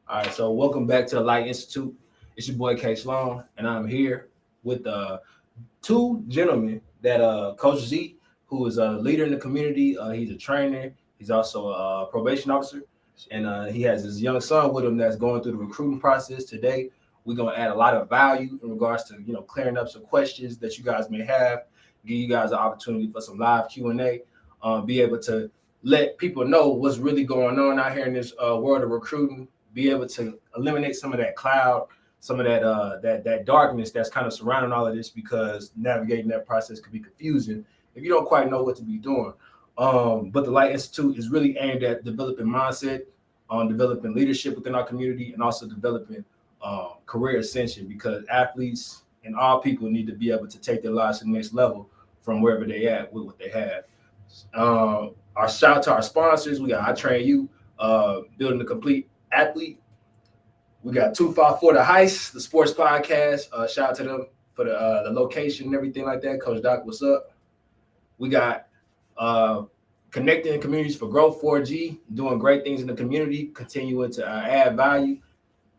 All right, so welcome back to the Light Institute. It's your boy K.Sloan, and I'm here with two gentlemen that Coach Z, who is a leader in the community. He's a trainer. He's also a probation officer, and he has his young son with him that's going through the recruiting process. Today, we're gonna add a lot of value in regards to clearing up some questions that you guys may have. Give you guys an opportunity for some live Q&A. Be able to let people know what's really going on out here in this world of recruiting. Be able to eliminate some of that cloud, some of that darkness that's kind of surrounding all of this, because navigating that process could be confusing if you don't quite know what to be doing. But the Light Institute is really aimed at developing mindset, on developing leadership within our community, and also developing career ascension, because athletes and all people need to be able to take their lives to the next level from wherever they at with what they have. Our shout out to our sponsors. We got I Train You, Building the Complete Athlete. We got 254 The Heist, the sports podcast. Shout out to them for the location and everything like that. Coach Doc, what's up? We got Connecting Communities for Growth, 4G, doing great things in the community, continuing to add value.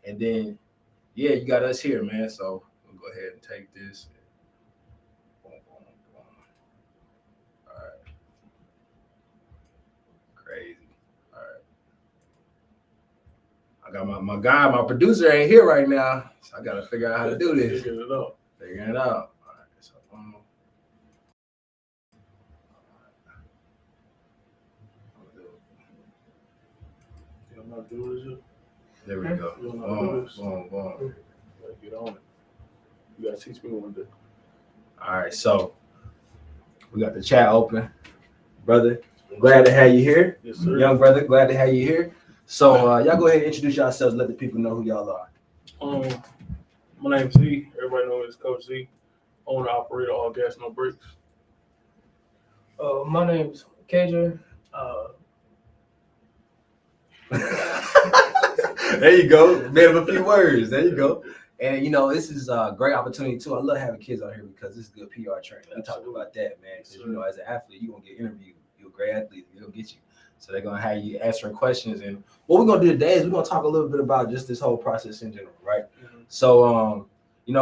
And then, yeah, you got us here, man. So we'll go ahead and take this. Boom, boom, boom. All right. Crazy. All right. I got my guy, my producer ain't here right now, so I got to figure out how to do this. Figuring it out. Figuring it out. All right. So, I'm not doing this yet. there we go. Boom. Get on it. You gotta teach me one day. All right, so we got the chat open. Brother, glad to have you here. Yes, sir. Young brother, glad to have you here. So y'all go ahead and introduce yourselves, let the people know who y'all are. My name's Z. Everybody knows me as Coach Z. Owner, operator, all gas, no brakes. My name's KJ. There you go. Made up a few words. There you go. And this is a great opportunity too. I love having kids out here because this is good PR training. We talk about that, man. Because as an athlete, you're gonna get interviewed. You're a great athlete. They're gonna get you. So they're gonna have you answering questions. And what we're gonna do today is we're gonna talk a little bit about just this whole process in general, right? Mm-hmm. So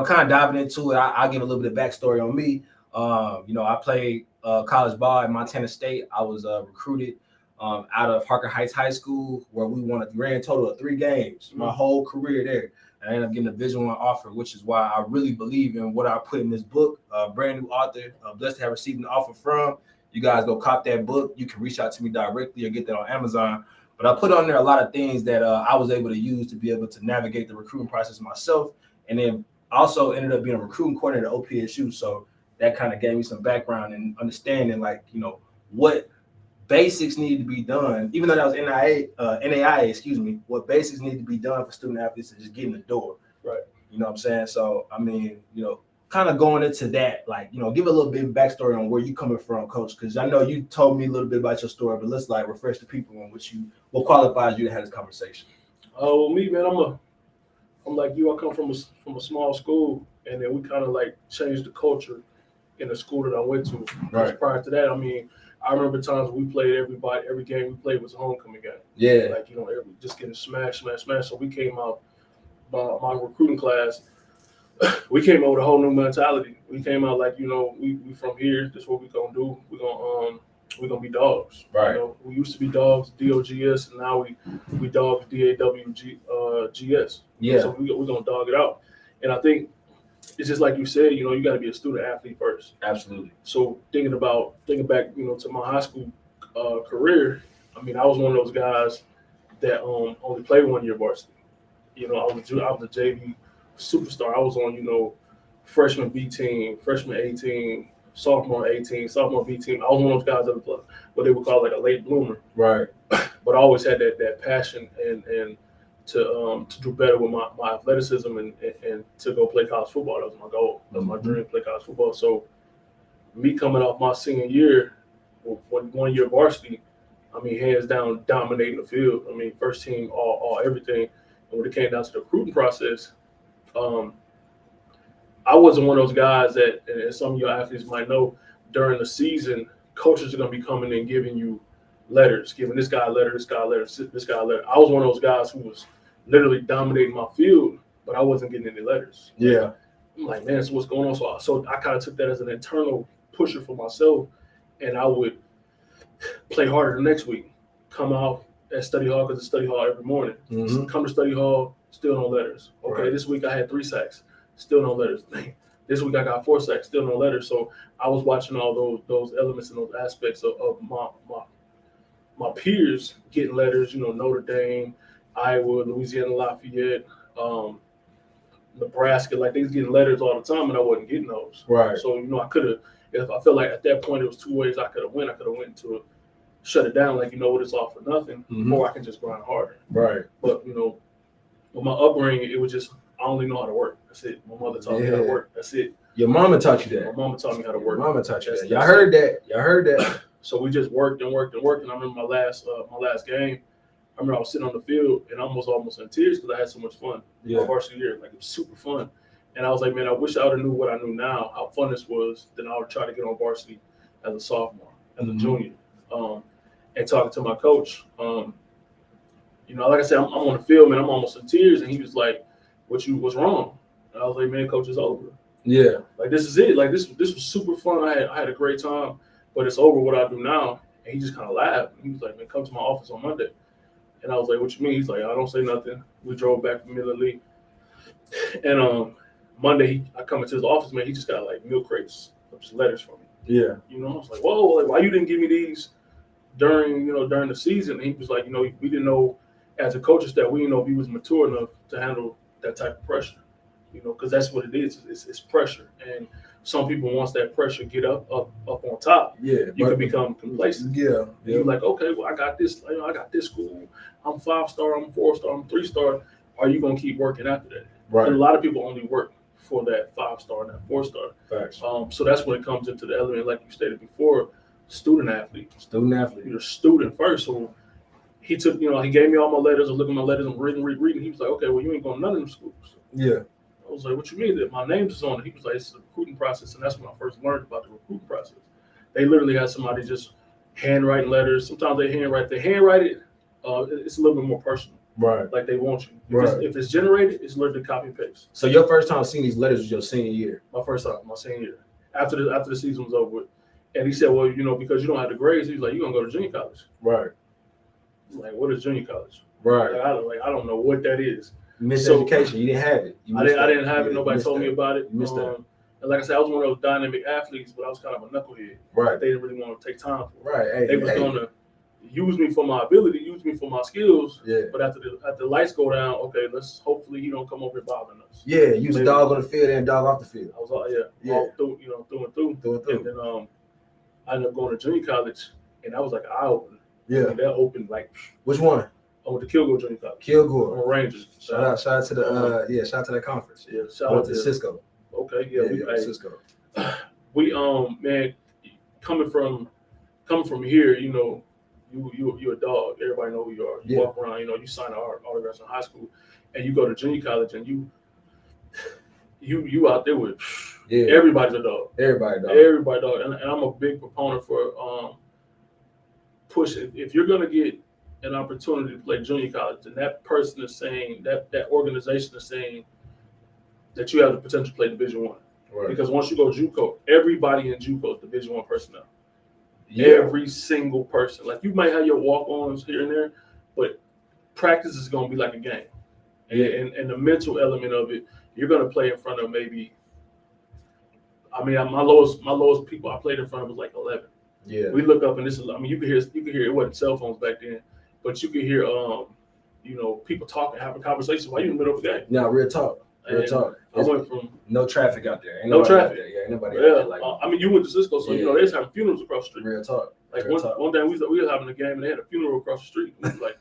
kind of diving into it, I'll give a little bit of backstory on me. I played college ball at Montana State. I was recruited out of Harker Heights High School, where we won a grand total of 3 games my whole career there. And I ended up getting a Division I offer, which is why I really believe in what I put in this book. Brand new author, blessed to have received an offer from. You guys go cop that book. You can reach out to me directly or get that on Amazon. But I put on there a lot of things that I was able to use to be able to navigate the recruiting process myself. And then also ended up being a recruiting coordinator at OPSU. So that kind of gave me some background and understanding, what basics need to be done, even though that was NAIA, what basics need to be done for student athletes to just get in the door. Right. You know what I'm saying? So, kind of going into that, give a little bit of backstory on where you coming from, Coach, because I know you told me a little bit about your story, but let's refresh the people on what qualifies you to have this conversation. Well, me, man, I'm like you. I come from a small school, and then we kind of changed the culture in the school that I went to. Right. Prior to that, I remember times we played every game we played was a homecoming game. Yeah. Just getting smashed. So we came out, my recruiting class, we came out with a whole new mentality. We came out we from here. This is what we gonna do. We're gonna be dogs. Right. We used to be dogs, DOGS, and now we dogs, DAWGS. Yeah. So we're gonna dog it out. And I think it's just like you said, you got to be a student athlete first. Absolutely. So thinking back, to my high school career, I was one of those guys that only played 1 year varsity. I was a JV superstar. I was on, freshman B team, freshman A team, sophomore A team, sophomore B team. I was one of those guys that was what they would call a late bloomer. Right. But I always had that passion and to do better with my athleticism and to go play college football. That was my goal. That was my dream, play college football. So me coming off my senior year with 1 year varsity, hands down dominating the field. First team, all everything. And when it came down to the recruiting process, I wasn't one of those guys that, and some of your athletes might know, during the season, coaches are going to be coming and giving you letters, giving this guy a letter, this guy a letter, this guy a letter. I was one of those guys who was literally dominating my field, but I wasn't getting any letters. Yeah. I'm like, man, so what's going on? So I kind of took that as an internal pusher for myself, and I would play harder the next week. Come out at study hall because it's study hall every morning. Mhm. Come to study hall, still no letters. Okay, Right. this week I had 3 sacks, still no letters. This week I got 4 sacks, still no letters. So I was watching all those elements and those aspects of my peers getting letters. Notre Dame, Iowa, Louisiana Lafayette, Nebraska, like they was getting letters all the time, and I wasn't getting those. Right. So I could have, if I felt like at that point it was 2 ways I could have went. I could have went to shut it down, like what, it's all for nothing, or I can just grind harder. Right. But with my upbringing, it was just I only know how to work. That's it. My mother taught me how to work. That's it. Your mama taught you that. My mama taught me how to work. Your mama taught you that. Y'all heard that. Y'all heard that. So we just worked and worked and worked. And I remember my last game. I remember I was sitting on the field and almost in tears because I had so much fun. Yeah. My varsity year, like it was super fun. And I was like, man, I wish I would have knew what I knew now, how fun this was. Then I would try to get on varsity as a sophomore, as a junior, and talking to my coach. Like I said, I'm on the field, man. I'm almost in tears, and he was like, "What's wrong?" And I was like, "Man, coach, it's over. Yeah, like this is it. Like this was super fun. I had a great time, but it's over. What I do now." And he just kind of laughed. He was like, "Man, come to my office on Monday." And I was like, "What you mean?" He's like, "I don't say nothing." We drove back from Lee, and Monday I come into his office, man. He just got like milk crates of just letters from me. Yeah, I was like, "Whoa, like why you didn't give me these during the season?" And he was like, we didn't know as a coaching staff, we didn't know if he was mature enough to handle that type of pressure. Because that's what it is. It's pressure, and some people once that pressure get up on top, you can become complacent. Yeah. You're like, okay, well I got this. I got this school. I'm 5-star. I'm 4-star. I'm 3-star. Are you gonna keep working after that? Right. And a lot of people only work for that 5-star and that 4-star. Facts. So that's when it comes into the element, like you stated before, student athlete. You're a student first. So he took, he gave me all my letters. I look at my letters. I'm reading. He was like, okay, well you ain't going to none of them schools. Yeah. I was like, what you mean that my name's is on it? He was like, it's a recruiting process, and that's when I first learned about the recruiting process. They literally had somebody just handwriting letters. Sometimes they handwrite it. It's a little bit more personal. Right. Like they want you. Right. If it's generated, it's literally copy and paste. So your first time seeing these letters was your senior year? My first time, my senior year. After the season was over with. And he said, well, because you don't have the grades, he was like, you're going to go to junior college. Right. I'm like, what is junior college? Right. I don't know what that is. Miseducation. You didn't have it. I didn't have it. Nobody told me about it. You missed that. And like I said, I was one of those dynamic athletes, but I was kind of a knucklehead. Right. They didn't really want to take time for it. Right. They was going to use me for my ability, use me for my skills. Yeah. But after the lights go down, okay, let's hopefully he don't come over here bothering us. Yeah. You was a dog on the field and a dog off the field. I was all through and through. And then I ended up going to junior college, and that was like an eye opener. Yeah. That opened like. Which one? I went to Kilgore Junior College. Kilgore. I'm a Rangers. Shout out to the shout out to that conference. Yeah, shout out to Cisco. Okay, Cisco. We man, coming from here, you a dog. Everybody know who you are. You walk around, you sign autographs in high school, and you go to junior college, and you out there with everybody's a dog. Everybody dog. And I'm a big proponent for pushing. If you're gonna get an opportunity to play junior college, and that person is saying that organization is saying that you have the potential to play Division I. Right. Because once you go JUCO, everybody in JUCO is Division I personnel. Yeah. Every single person. Like you might have your walk-ons here and there, but practice is going to be like a game. And the mental element of it, you're going to play in front of maybe. I mean, my lowest people I played in front of was like 11. Yeah. We look up and this is. I mean, you could hear it wasn't cell phones back then, but you could hear people talking, having conversations while you're in the middle of the game. No, real talk. Real talk. I went from no traffic out there. Ain't no traffic. Yeah, ain't nobody out there like I mean, you went to Cisco, so they was having funerals across the street. Real talk. Like one day we were having a game and they had a funeral across the street. We was like,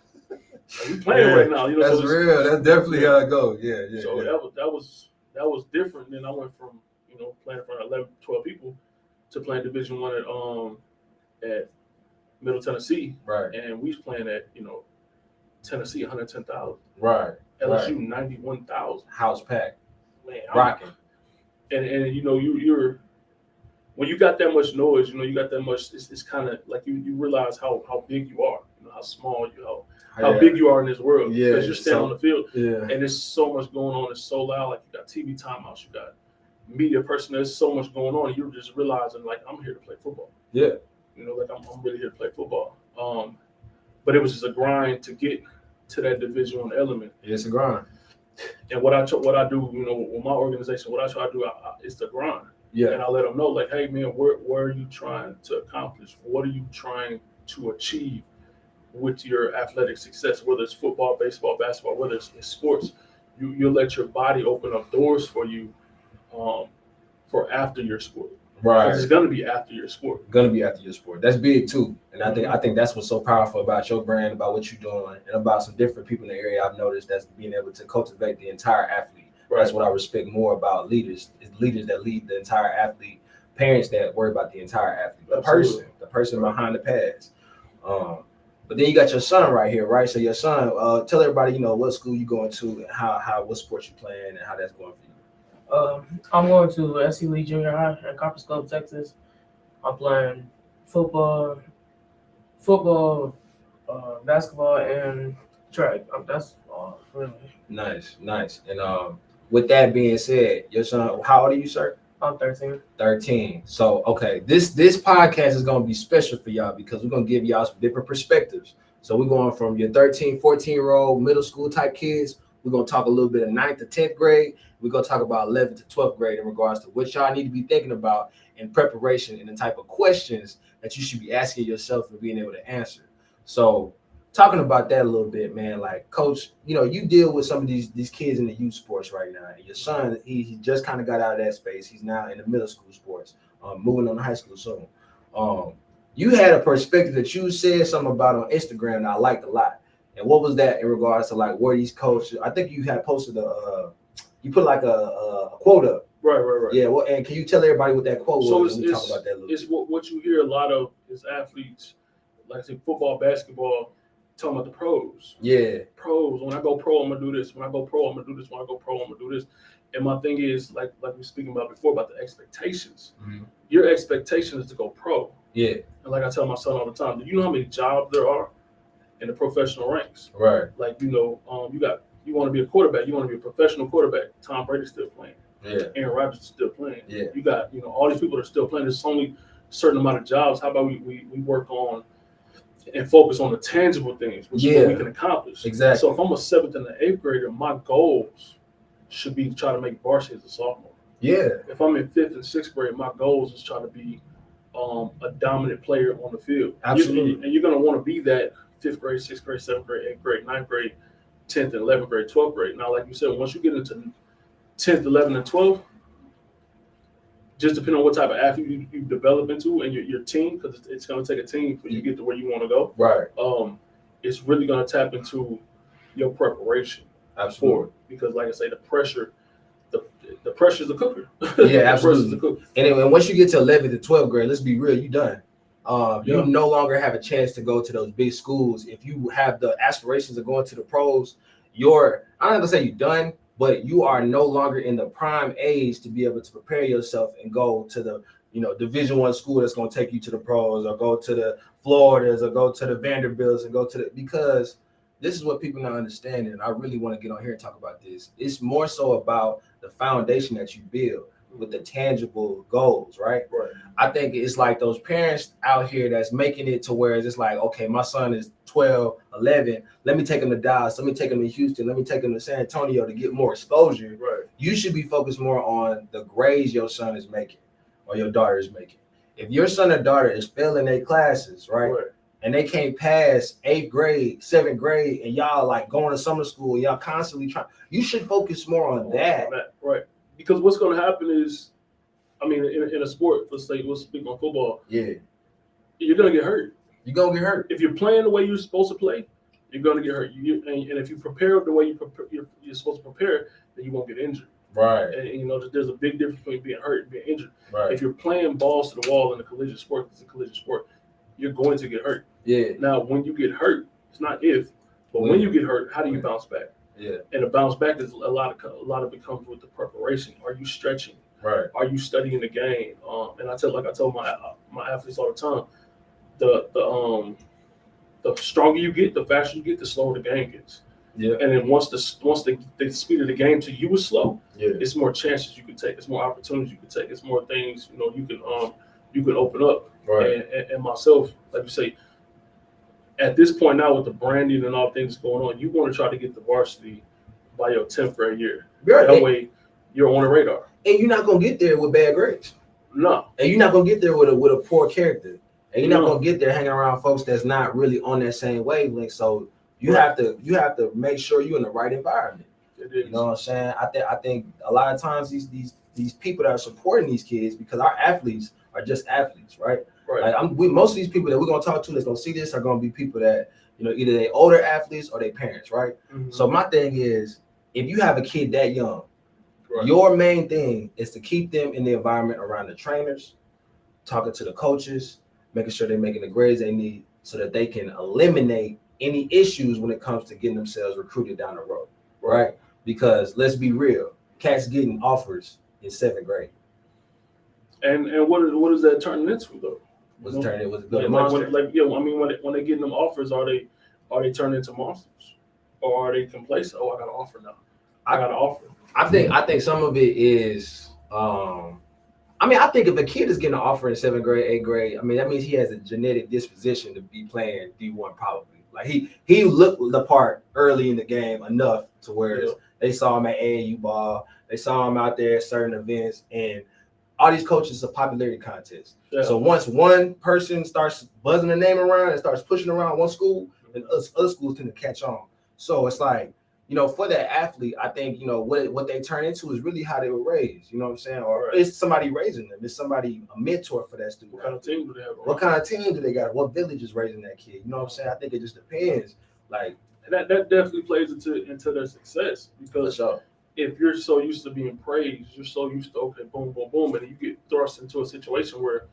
we playing right now. That's so real. That's definitely how it goes. Yeah. So that was different. Then I went from playing in front of 11, 12 people to playing Division I at Middle Tennessee. Right. And we was playing at Tennessee 110,000. Right. LSU 91,000. House packed. Man, rocking. And you're when you got that much noise, you got that much. It's kind of like you realize how big you are, how small how big you are in this world. Yeah, because you're standing on the field, yeah, and there's so much going on. It's so loud. Like you got TV timeouts, you got media person. There's so much going on. You're just realizing like I'm here to play football. Yeah. Like I'm really here to play football. But it was just a grind to get to that Division I element. It's a grind. And what I do, with my organization, what I try to do is the grind. Yeah. And I let them know, like, hey, man, where are you trying to accomplish? What are you trying to achieve with your athletic success? Whether it's football, baseball, basketball, whether it's sports, you let your body open up doors for you for after your sport. Right. Because it's going to be after your sport. Going to be after your sport. That's big too. And I think that's what's so powerful about your brand, about what you're doing, and about some different people in the area I've noticed that's being able to cultivate the entire athlete. Right. That's what I respect more about leaders. Is leaders that lead the entire athlete, parents that worry about the entire athlete, the person behind the pass. But then you got your son right here, right? So your son, tell everybody, what school you going to and what sports you playing and how that's going for you. I'm going to SC Lee Junior High in Copper Scope, Texas. I'm playing football, basketball, and track. That's all, really. Nice. And with that being said, your son, how old are you, sir? I'm 13. 13. So, okay, this podcast is going to be special for y'all because we're going to give y'all some different perspectives. So we're going from your 13, 14-year-old middle school type kids. We're going to talk a little bit of 9th to 10th grade. We're going to talk about 11th to 12th grade in regards to what y'all need to be thinking about in preparation and the type of questions that you should be asking yourself and being able to answer. So talking about that a little bit, man, like, Coach, you deal with some of these kids in the youth sports right now. And your son, he just kind of got out of that space. He's now in the middle school sports, moving on to high school soon. You had a perspective that you said something about on Instagram that I liked a lot. And what was that in regards to like where these coaches? I think you had posted you put like a quote up. Right. Yeah. Well, and can you tell everybody what that quote was? So talk about that a little bit. What you hear a lot of is athletes, like I say, football, basketball, talking about the pros. Yeah. Pros. When I go pro, I'm gonna do this. When I go pro, I'm gonna do this. When I go pro, I'm gonna do this. And my thing is, like we were speaking about before, about the expectations. Mm-hmm. Your expectation is to go pro. Yeah. And like I tell my son all the time, do you know how many jobs there are in the professional ranks? Right. Like, you want to be a quarterback, you want to be a professional quarterback. Tom Brady's still playing. Yeah. Aaron Rodgers is still playing. Yeah. You got, all these people that are still playing. There's only a certain amount of jobs. How about we work on and focus on the tangible things, which is what we can accomplish. Exactly. So if I'm a 7th and an 8th grader, my goals should be to try to make varsity as a sophomore. Yeah. If I'm in 5th and 6th grade, my goals is try to be a dominant player on the field. Absolutely. And you're going to want to be that 5th grade, 6th grade, 7th grade, 8th grade, 9th grade, 10th and 11th grade, 12th grade. Now, like you said, once you get into 10th, 11th, and 12th, just depending on what type of athlete you develop into and your team, because it's going to take a team for you to get to where you want to go. Right. It's really going to tap into your preparation. Absolutely. Because, like I say, the pressure is a cooker. Yeah, absolutely. And once you get to 11th to 12th grade, let's be real, you're done. You no longer have a chance to go to those big schools. If you have the aspirations of going to the pros, I'm not gonna say you're done, but you are no longer in the prime age to be able to prepare yourself and go to the Division I school that's gonna take you to the pros, or go to the Floridas, or go to the Vanderbilts, and go to because this is what people not understanding. And I really want to get on here and talk about this. It's more so about the foundation that you build with the tangible goals, right? Right. I think it's like those parents out here that's making it to where it's like, okay, my son is 12, 11. Let me take him to Dallas. Let me take him to Houston. Let me take him to San Antonio to get more exposure. Right. You should be focused more on the grades your son is making or your daughter is making. If your son or daughter is failing their classes, right? And they can't pass 8th grade, 7th grade, and y'all like going to summer school, y'all constantly trying, you should focus more on that. Right. Because what's going to happen is, in a sport, let's speak on football. Yeah. You're going to get hurt. You're going to get hurt. If you're playing the way you're supposed to play, you're going to get hurt. And if you prepare the way you're supposed to prepare, then you won't get injured. Right. And there's a big difference between being hurt and being injured. Right. If you're playing balls to the wall in a collegiate sport, it's a collegiate sport, you're going to get hurt. Yeah. Now, when you get hurt, it's not if, but when you get hurt, how do you bounce back? Yeah. And the bounce back is a lot of it comes with the preparation. Are you stretching? Right. Are you studying the game? And I tell my athletes all the time, the the stronger you get, the faster you get, the slower the game gets. Yeah. And then once the speed of the game to you is slow, Yeah. it's more chances you can take. It's more opportunities you can take. It's more things you can open up. Right. And myself, like you say, at this point now with the branding and all things going on, you want to try to get the varsity by your 10th grade year. Right. That way, you're on the radar. And you're not gonna get there with bad grades. No. And you're not gonna get there with a poor character. And you're not gonna get there hanging around folks that's not really on that same wavelength. So you have to make sure you're in the right environment. You know what I'm saying? I think a lot of times these people that are supporting these kids, because our athletes are just athletes, right? Right. Like most of these people that we're gonna talk to that's gonna see this are gonna be people that, either they older athletes or their parents, right? Mm-hmm. So my thing is, if you have a kid that young, right. your main thing is to keep them in the environment around the trainers, talking to the coaches, making sure they're making the grades they need so that they can eliminate any issues when it comes to getting themselves recruited down the road, right? Because let's be real, cats getting offers in 7th grade. And what is that turning into though? Was it turning? Was it good? When they getting them offers, are they turning into monsters, or are they complacent? Oh, I got an offer now. I got an offer. I think some of it is. I think if a kid is getting an offer in 7th grade, 8th grade, that means he has a genetic disposition to be playing D1 probably. Like he looked the part early in the game enough to where they saw him at AAU ball, they saw him out there at certain events, and all these coaches are popularity contests. Yeah. So once one person starts buzzing the name around and starts pushing around one school, then other schools tend to catch on. So it's like, for that athlete, I think, what they turn into is really how they were raised, you know what I'm saying? Or is somebody raising them? Is somebody a mentor for that student? What kind of team do they have? What kind of team do they got? What village is raising that kid? You know what I'm saying? I think it just depends. Like, that definitely plays into their success, because if you're so used to being praised, you're so used to, okay, boom, boom, boom, and you get thrust into a situation where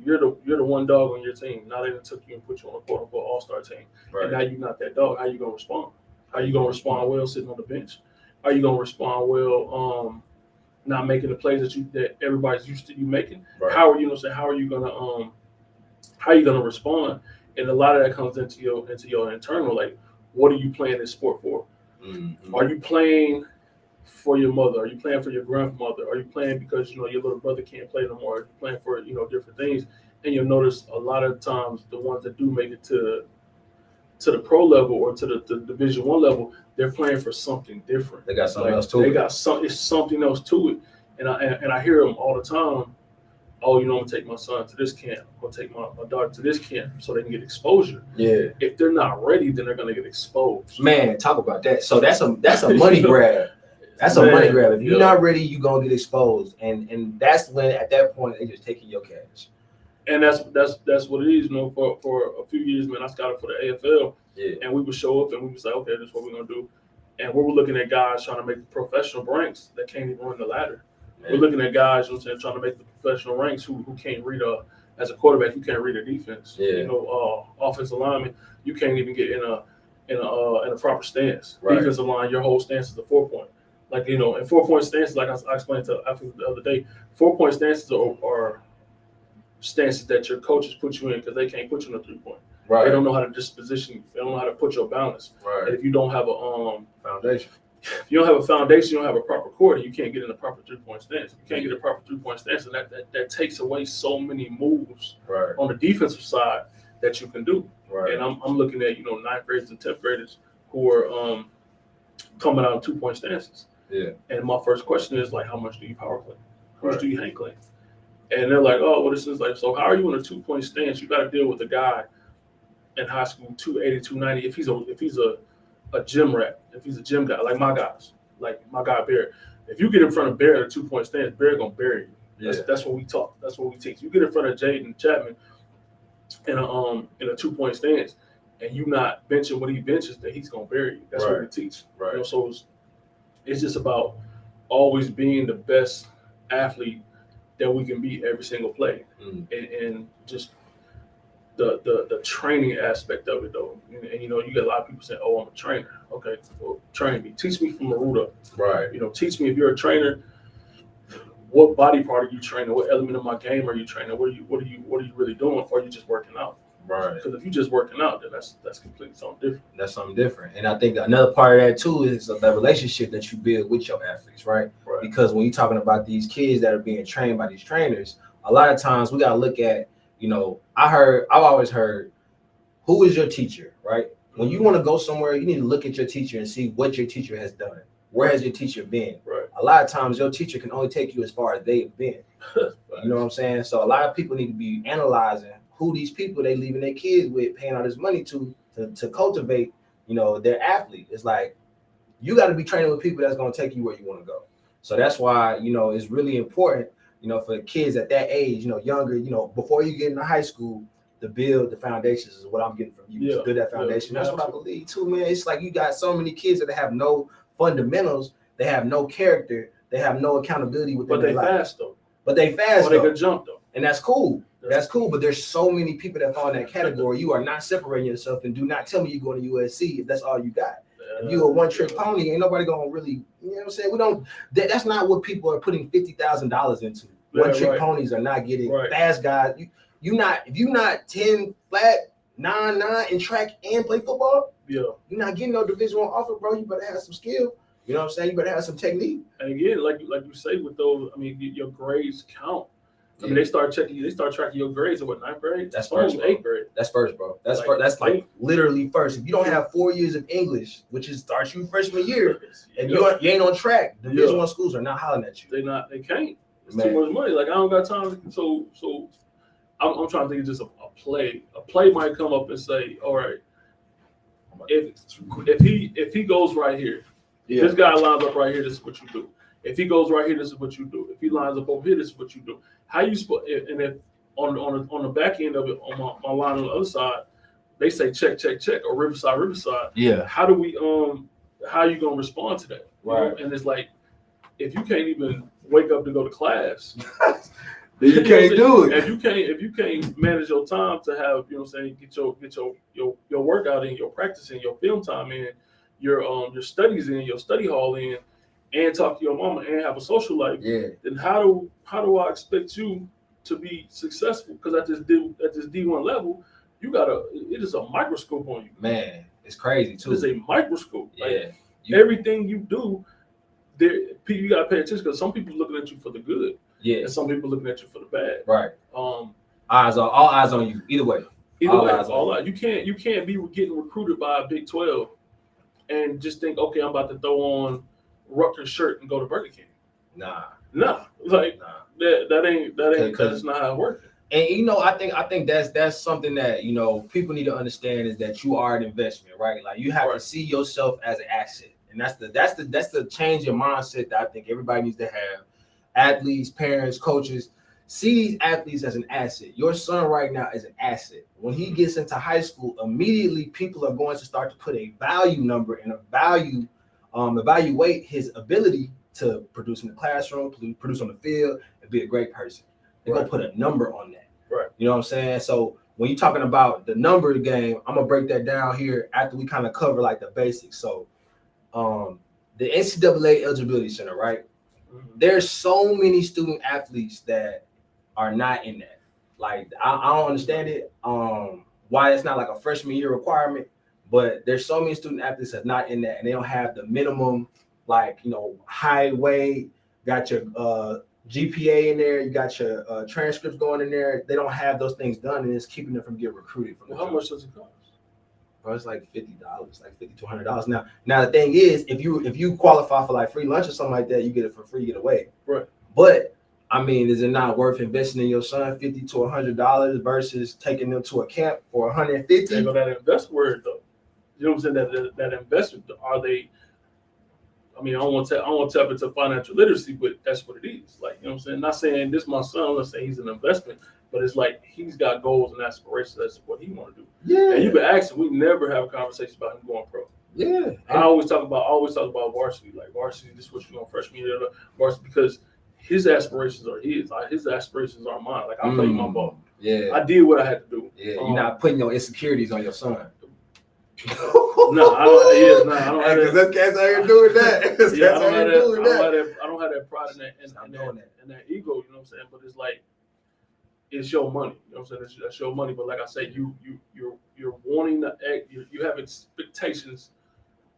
you're the one dog on your team. Now they took you and put you on a quote unquote all-star team. Right. And now you're not that dog. How you gonna respond? Are you gonna respond well sitting on the bench? Are you gonna respond well not making the plays that everybody's used to you making? Right. How are you gonna respond? And a lot of that comes into your internal, like, what are you playing this sport for? Mm-hmm. Are you playing for your mother? Are you playing for your grandmother? Are you playing because your little brother can't play no more? Are you playing for different things? And you'll notice a lot of times the ones that do make it to the pro level or to the Division I level, they're playing for something different. They got something else to it. It's something else to it. And I hear them all the time. Oh, I'm gonna take my son to this camp. I'm gonna take my daughter to this camp so they can get exposure. Yeah. If they're not ready, then they're gonna get exposed. Man, talk about that. So that's a money grab. That's a money grab. If you're not ready, you're gonna get exposed. And that's when at that point they just taking your cash. And that's what it is, for a few years, man, I scouted for the AFL. Yeah. And we would show up and we would say, okay, this is what we're gonna do. And we were looking at guys trying to make the professional ranks that can't even run the ladder. Man. We're looking at guys, trying to make the professional ranks who can't read as a quarterback, you can't read a defense. Yeah. Offensive lineman, you can't even get in a proper stance. Right. Defensive line, your whole stance is a 4-point. Like, and 4-point stances, like I explained to athletes the other day, 4-point stances are stances that your coaches put you in because they can't put you in a 3-point. Right. They don't know how to disposition you. They don't know how to put your balance. Right. And if you don't have a foundation, if you don't have a foundation, you don't have a proper core, you can't get in a proper 3-point stance. You can't get a proper 3-point stance, and that takes away so many moves on the defensive side that you can do. Right. And I'm looking at 9th graders and 10th graders who are coming out of 2-point stances. Yeah. And my first question is, like, how much do you power play? How much do you hang claim? And they're like, oh, well, this is like, so how are you in a 2-point stance? You got to deal with a guy in high school, 280, 290. If he's a gym rat, if he's a gym guy, like my guys, like my guy Barrett. If you get in front of Barrett at a 2-point stance, Barrett gonna bury you. That's what we talk. That's what we teach. You get in front of Jaden Chapman in a 2-point stance, and you not benching what he benches, that he's gonna bury you. That's what we teach. Right. So it's just about always being the best athlete that we can be every single play, and just the training aspect of it, though. And you get a lot of people saying, "Oh, I'm a trainer." Okay, well, train me. Teach me from the root up. Right. Teach me, if you're a trainer, what body part are you training? What element of my game are you training? What are you really doing? Or are you just working out? Right. Because if you're just working out, then that's completely something different. That's something different. And I think another part of that too is the relationship that you build with your athletes, right? Right. Because when you're talking about these kids that are being trained by these trainers, a lot of times we gotta look at, I've always heard, who is your teacher, right? When you want to go somewhere, you need to look at your teacher and see what your teacher has done. Where has your teacher been? Right. A lot of times your teacher can only take you as far as they've been. You know what I'm saying? So a lot of people need to be analyzing who these people they leaving their kids with, paying all this money to cultivate, their athlete. It's like, you got to be training with people that's going to take you where you want to go. So that's why, it's really important, for the kids at that age, younger, before you get into high school, to build the foundations is what I'm getting from you. Yeah. To build that foundation. That's what I believe too, man. It's like you got so many kids that have no fundamentals, they have no character, they have no accountability within their life. But they fast or they could jump though. And that's cool. That's cool. But there's so many people that fall in that category. You are not separating yourself, and do not tell me you're going to USC if that's all you got. If you a one-trick pony, ain't nobody gonna really, you know what I'm saying? We don't. That's not what people are putting $50,000 into. One-trick ponies are not getting fast guys. If you not 10 flat, 9 in track and play football, you're not getting no Division I offer, bro. You better have some skill. You know what I'm saying? You better have some technique. And again, like you say with those, I mean, your grades count. I mean, they start tracking your grades at what, 9th grade? That's first, 8th grade. That's first, bro. That's first. That's like literally first. If you don't have 4 years of English, which is starts you freshman year, and you ain't on track, Division I schools are not hollering at you. They can't. It's too much money. Like, I don't got time. So I'm trying to think of just a play. A play might come up and say, all right, if he goes right here, this guy lines up right here, this is what you do. If he goes right here, this is what you do. If he lines up over here, this is what you do. How you and if on the back end of it, on my line on the other side, they say check, or riverside. Yeah. How do we how are you gonna respond to that? Right. And it's like, if you can't even wake up to go to class, then you can't do it. If you can't manage your time to have, get your workout in, your practice in, your film time in, your studies in, your study hall in, and talk to your mama and have a social life, then how do I expect you to be successful? Because at this D1 level, it is a microscope on you. Man, it's crazy too. It's a microscope. Yeah. Like, everything you do, you gotta pay attention, because some people looking at you for the good. Yeah. And some people looking at you for the bad. Right. All eyes on you. Either way. You can't be getting recruited by a Big 12 and just think, okay, I'm about to throw on Rutgers shirt and go to Burger King. Nah. That ain't that's not how it works. And I think that's something that people need to understand, is that you are an investment, right? Like, you have to see yourself as an asset, and that's the change in mindset that I think everybody needs to have. Athletes, parents, coaches, see these athletes as an asset. Your son right now is an asset. When he gets into high school, immediately people are going to start to put a value number and evaluate his ability to produce in the classroom, produce on the field, and be a great person. They're going to put a number on that. Right. You know what I'm saying? So when you're talking about the number of the game, I'm going to break that down here after we kind of cover like the basics. So the NCAA Eligibility Center, right? Mm-hmm. There's so many student athletes that are not in that. Like, I don't understand it. Why it's not like a freshman year requirement, but there's so many student athletes that's not in that, and they don't have the minimum, like, high weight, got your GPA in there, you got your transcripts going in there. They don't have those things done, and it's keeping them from getting recruited. How much does it cost? Bro, it's like $50, like $50 to $100. Now the thing is, if you qualify for like free lunch or something like that, you get it for free, get away. Right. But I mean, is it not worth investing in your son $50 to $100 versus taking them to a camp for $150? They go that invest word though. You know what I'm saying? That investment, are they? I mean, I don't want to tap into financial literacy, but that's what it is. Like, you know what I'm saying? Not saying this my son, let's say he's an investment, but it's like he's got goals and aspirations. That's what he want to do. Yeah. And you can ask him. We never have a conversation about him going pro. Yeah. I always talk about varsity. Like, varsity, this is what you're going freshman year, varsity, because his aspirations are his. His aspirations are mine. Like, I played my ball. Yeah. I did what I had to do. Yeah. You're not putting your insecurities on your son. No, I don't have that. Because that cat's out here doing that. I don't have that pride and that ego, you know what I'm saying? But it's like, it's your money. You know what I'm saying? That's your money. But like I say, you're wanting to act. You have expectations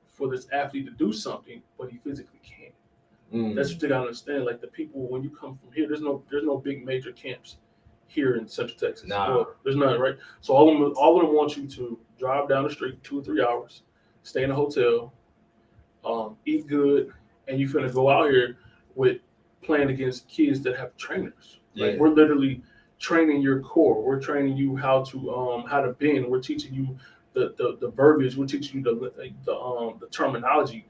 for this athlete to do something, but he physically can't. That's what you gotta understand. Like the people, when you come from here, there's no big major camps here in Central Texas. Nah. Well, there's none, right? So all of them want you to drive down the street 2 or 3 hours, stay in a hotel, eat good, and you finna go out here with playing against kids that have trainers. Like we're literally training your core. We're training you how to bend. We're teaching you the verbiage. We're teaching you the terminology.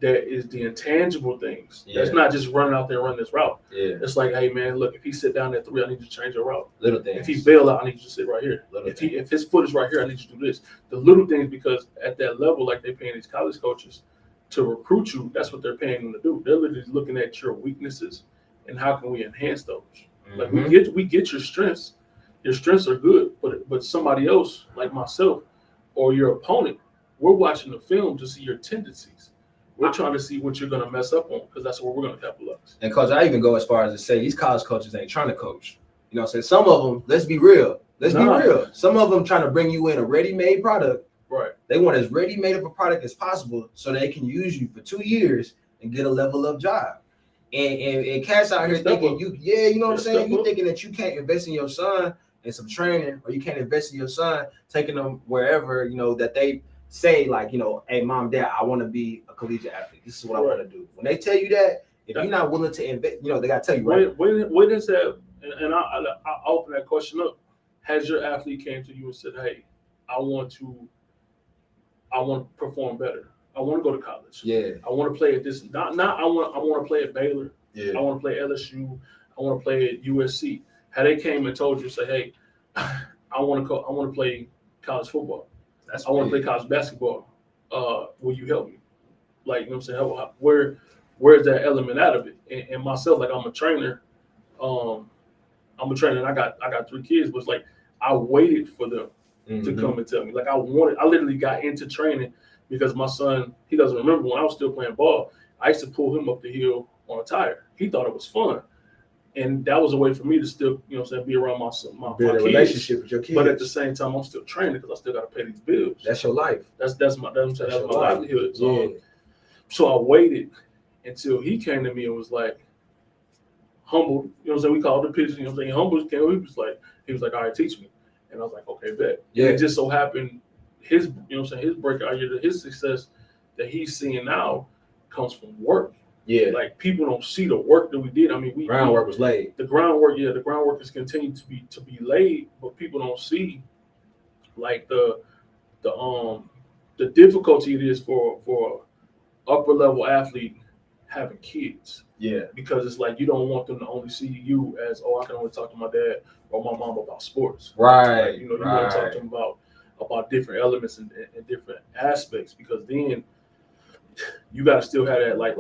That is the intangible things. Yeah. That's not just running out there and running this route. Yeah. It's like, hey man, look, if he sit down at 3, I need you to change your route. Little things. If he bail out, I need you to sit right here. If his foot is right here, I need you to do this. The little things, because at that level, like they're paying these college coaches to recruit you, that's what they're paying them to do. They're literally looking at your weaknesses and how can we enhance those. Mm-hmm. Like we get your strengths. Your strengths are good, but somebody else, like myself or your opponent, we're watching the film to see your tendencies. We're trying to see what you're going to mess up on because that's where we're going to capitalize. And coach, I even go as far as to say these college coaches ain't trying to coach. You know what I'm saying? Some of them, let's be real. Be real. Some of them trying to bring you in a ready-made product. Right. They want as ready-made of a product as possible so they can use you for 2 years and get a level up job. And cats out here thinking you know what I'm saying? You thinking that you can't invest in your son in some training, or you can't invest in your son taking them wherever, you know, that they say, like, you know, hey, mom, dad, I want to be a collegiate athlete. This is what I want to do. When they tell you that, if you're not willing to invest, you know, they got to tell you, right? When is that? And I open that question up. Has your athlete came to you and said, hey, I want to perform better. I want to go to college. Yeah. I want to play at this. I want to play at Baylor. Yeah. I want to play at LSU. I want to play at USC. Had they came and told you, say, hey, I want to play college football. I want to play college basketball. Will you help me? Like, you know what I'm saying? Where's that element out of it? And myself, like, I'm a trainer. And I got 3 kids, but it's like I waited for them to come and tell me. Like I literally got into training because my son, he doesn't remember when I was still playing ball. I used to pull him up the hill on a tire. He thought it was fun. And that was a way for me to still, you know what I'm saying, be around my build a relationship with your kids. But at the same time, I'm still training because I still got to pay these bills. That's your life. That's my livelihood. So I waited until he came to me and was like, humble. You know what I'm saying? We called the pitch. You know what I'm saying? Humble came. He was like, all right, teach me. And I was like, okay, bet. Yeah. And it just so happened his breakout year, his success that he's seeing now comes from work. Yeah, like people don't see the work that we did. I mean, groundwork was laid. The groundwork is continuing to be laid, but people don't see like the difficulty it is for upper level athlete having kids. Yeah, because it's like you don't want them to only see you as, oh, I can only talk to my dad or my mom about sports. Right. Like, you know, you want to talk to them about different elements and different aspects, because then you got to still have that like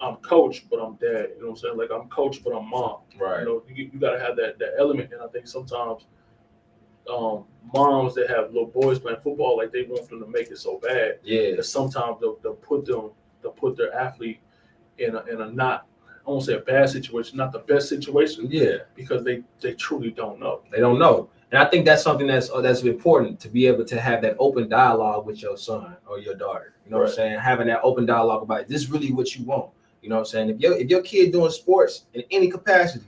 I'm coach, but I'm dad. You know what I'm saying? Like I'm coach, but I'm mom. Right. You know, you got to have that element. And I think sometimes moms that have little boys playing football, like they want them to make it so bad. Yeah. That sometimes they'll put their athlete in a not, I won't say a bad situation, not the best situation. Yeah. Because they truly don't know. They don't know. And I think that's something that's important, to be able to have that open dialogue with your son or your daughter. You know what I'm saying? Having that open dialogue about, is this really what you want? You know what I'm saying? If your kid doing sports in any capacity,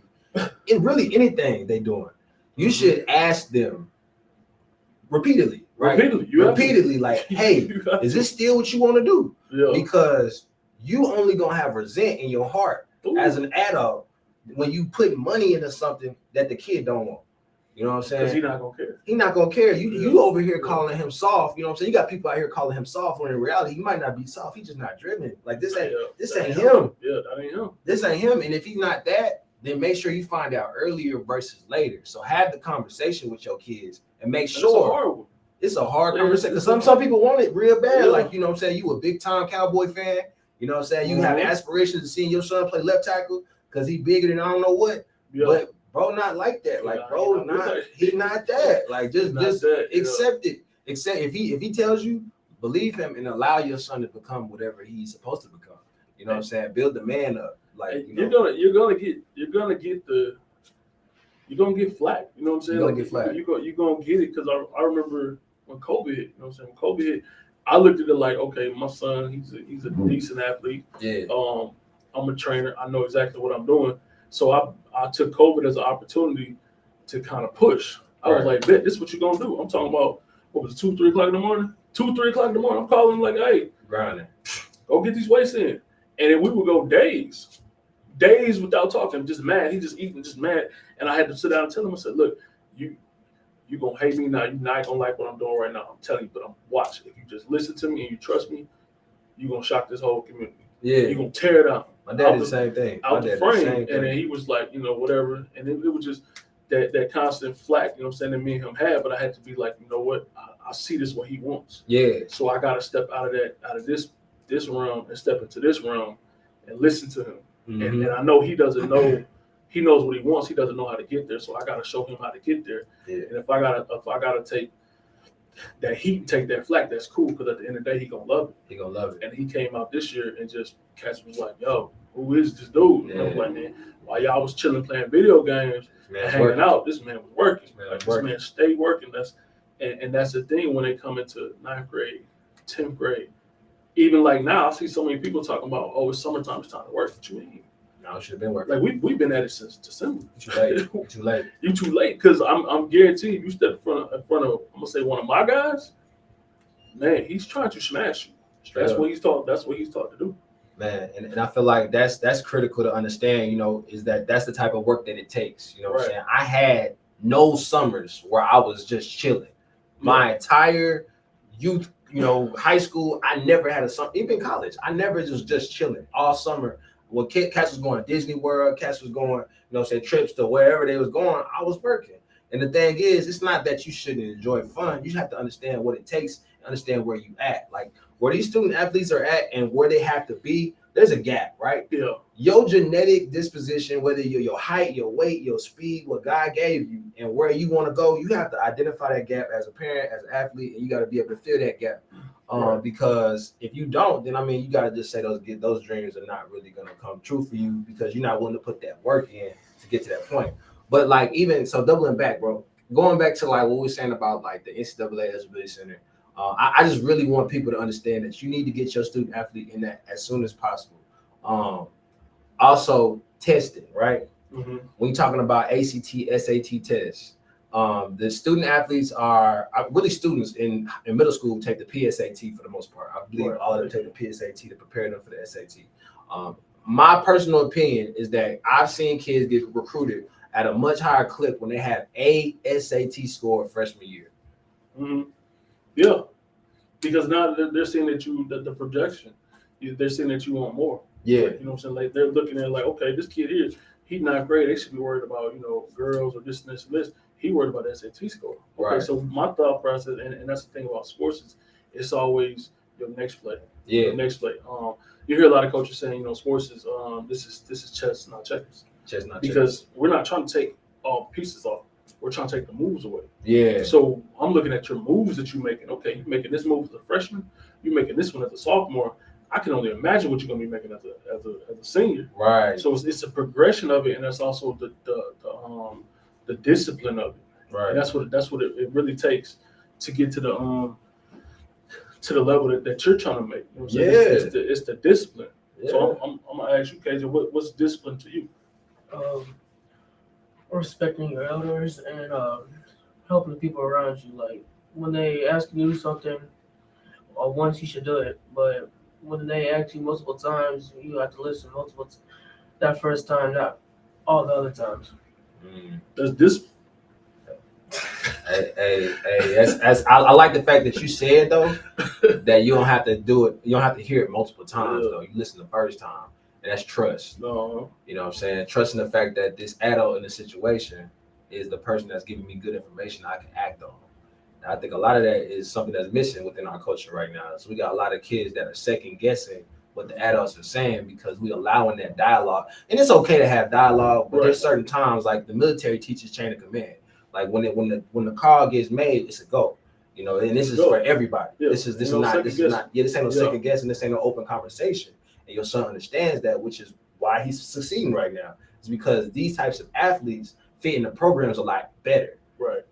in really anything they doing, you should ask them repeatedly, right? Repeatedly, like, hey, is this still what you want to do? Yeah. Because you only gonna have resent in your heart as an adult when you put money into something that the kid don't want. You know what I'm saying? Because he's not gonna care. He's not gonna care. You over here calling him soft. You know what I'm saying? You got people out here calling him soft when in reality he might not be soft. He's just not driven. Like this ain't him. Yeah, that ain't him. This ain't him. And if he's not that, then make sure you find out earlier versus later. So have the conversation with your kids and make sure it's a hard conversation. Because some people want it real bad. Yeah. Like, you know what I'm saying? You a big time Cowboy fan. You know what I'm saying? You have aspirations of seeing your son play left tackle because he's bigger than I don't know what. Yeah. But bro, not like that. Like, bro, he's not that. Like, just accept it. Except if he tells you, believe him and allow your son to become whatever he's supposed to become. You know what I'm saying? Build the man up. Like, you're gonna get you're gonna get flack. You know what I'm saying? You're gonna get flack. You're gonna get it because I remember when COVID hit. You know what I'm saying? When COVID hit, I looked at it like, okay, my son, he's a decent athlete. Yeah. I'm a trainer. I know exactly what I'm doing. So I took COVID as an opportunity to kind of push. I was like, bet, this is what you're gonna do. I'm talking about what was it, 2, 3 o'clock in the morning? 2, 3 o'clock in the morning. I'm calling him like, hey, grinding. Go get these weights in. And then we would go days without talking, just mad. He just eating, just mad. And I had to sit down and tell him, I said, look, you gonna hate me now. You're not gonna like what I'm doing right now. I'm telling you, but I'm watching. If you just listen to me and you trust me, you're gonna shock this whole community. Yeah. You're gonna tear it out. My dad did the same thing. Out the frame. And then he was like, whatever. And it was just that constant flack, you know what I'm saying, that me and him had, but I had to be like, you know what, I see this what he wants. Yeah. So I gotta step out of this realm and step into this realm and listen to him. Mm-hmm. And I know he doesn't know, he knows what he wants, he doesn't know how to get there. So I gotta show him how to get there. Yeah. And if I gotta take that heat and take that flack, that's cool, because at the end of the day he gonna love it. He gonna love it. And he came out this year and just Cass was like, yo, who is this dude? And I was like, man, while y'all was chilling playing video games and hanging out, this man was working. This man stayed working. And that's the thing when they come into 9th grade, 10th grade. Even like now, I see so many people talking about, oh, it's summertime, it's time to work. What you mean? No, it should have been working. Like we've been at it since December. Too late. You're too late. You too late, because I'm guaranteed you step in front of I'm gonna say one of my guys, man, he's trying to smash you. That's what he's taught to do. Man, and I feel like that's critical to understand, is that's the type of work that it takes. You know what I'm saying? I had no summers where I was just chilling. My entire youth, high school, I never had a summer, even college. I never was just chilling all summer. When Cass was going to Disney World, Cass was going, trips to wherever they was going, I was working. And the thing is, it's not that you shouldn't enjoy fun. You just have to understand what it takes, understand where you at. Like where these student athletes are at and where they have to be, there's a gap, right? Yeah. Your genetic disposition, whether your height, your weight, your speed, what God gave you, and where you want to go, you have to identify that gap as a parent, as an athlete, and you got to be able to fill that gap. Because if you don't, then you got to just say those dreams are not really going to come true for you, because you're not willing to put that work in to get to that point. But like, even so, doubling back, bro, going back to like what we were saying about like the NCAA Eligibility Center, I just really want people to understand that you need to get your student athlete in that as soon as possible. Also testing, right? Mm-hmm. When you're talking about ACT, SAT tests, the student athletes are really students in middle school take the PSAT for the most part. I believe all of them take the PSAT to prepare them for the SAT. My personal opinion is that I've seen kids get recruited at a much higher clip when they have a SAT score freshman year. Mm-hmm. Yeah, because now they're seeing that the projection, they're seeing that you want more. Yeah, like, you know what I'm saying? Like they're looking at it like, okay, this kid here, he's not great. They should be worried about girls or this and this and this. He worried about the SAT score. Okay, so my thought process, and that's the thing about sports, is it's always your next play. Yeah, your next play. You hear a lot of coaches saying, sports is this is chess, not checkers. Chess, not because checkers. We're not trying to take all pieces off. We're trying to take the moves away. Yeah. So I'm looking at your moves that you're making. Okay, you're making this move as a freshman. You're making this one as a sophomore. I can only imagine what you're going to be making as a senior. Right. So it's a progression of it, and that's also the discipline of it. Right. And that's what it really takes to get to the level that you're trying to make. You know what I'm saying? It's the discipline. Yeah. So I'm gonna ask you, KJ, what's discipline to you? Respecting your elders and helping the people around you. Like when they ask you to do something, once you should do it, but when they ask you multiple times, you have to listen multiple times. That first time, not all the other times. Does this? I like the fact that you said though that you don't have to do it. You don't have to hear it multiple times though. You listen the first time. And that's trust. No. You know what I'm saying? Trusting the fact that this adult in the situation is the person that's giving me good information I can act on. And I think a lot of that is something that's missing within our culture right now. So we got a lot of kids that are second guessing what the adults are saying because we allowing that dialogue. And it's okay to have dialogue, but there's certain times like the military teaches chain of command. Like when the call gets made, it's a go. And this is for everybody. Yeah. This is not this ain't no second guessing, this ain't no open conversation. And your son understands that, which is why he's succeeding right now. It's because these types of athletes fit in the programs a lot better.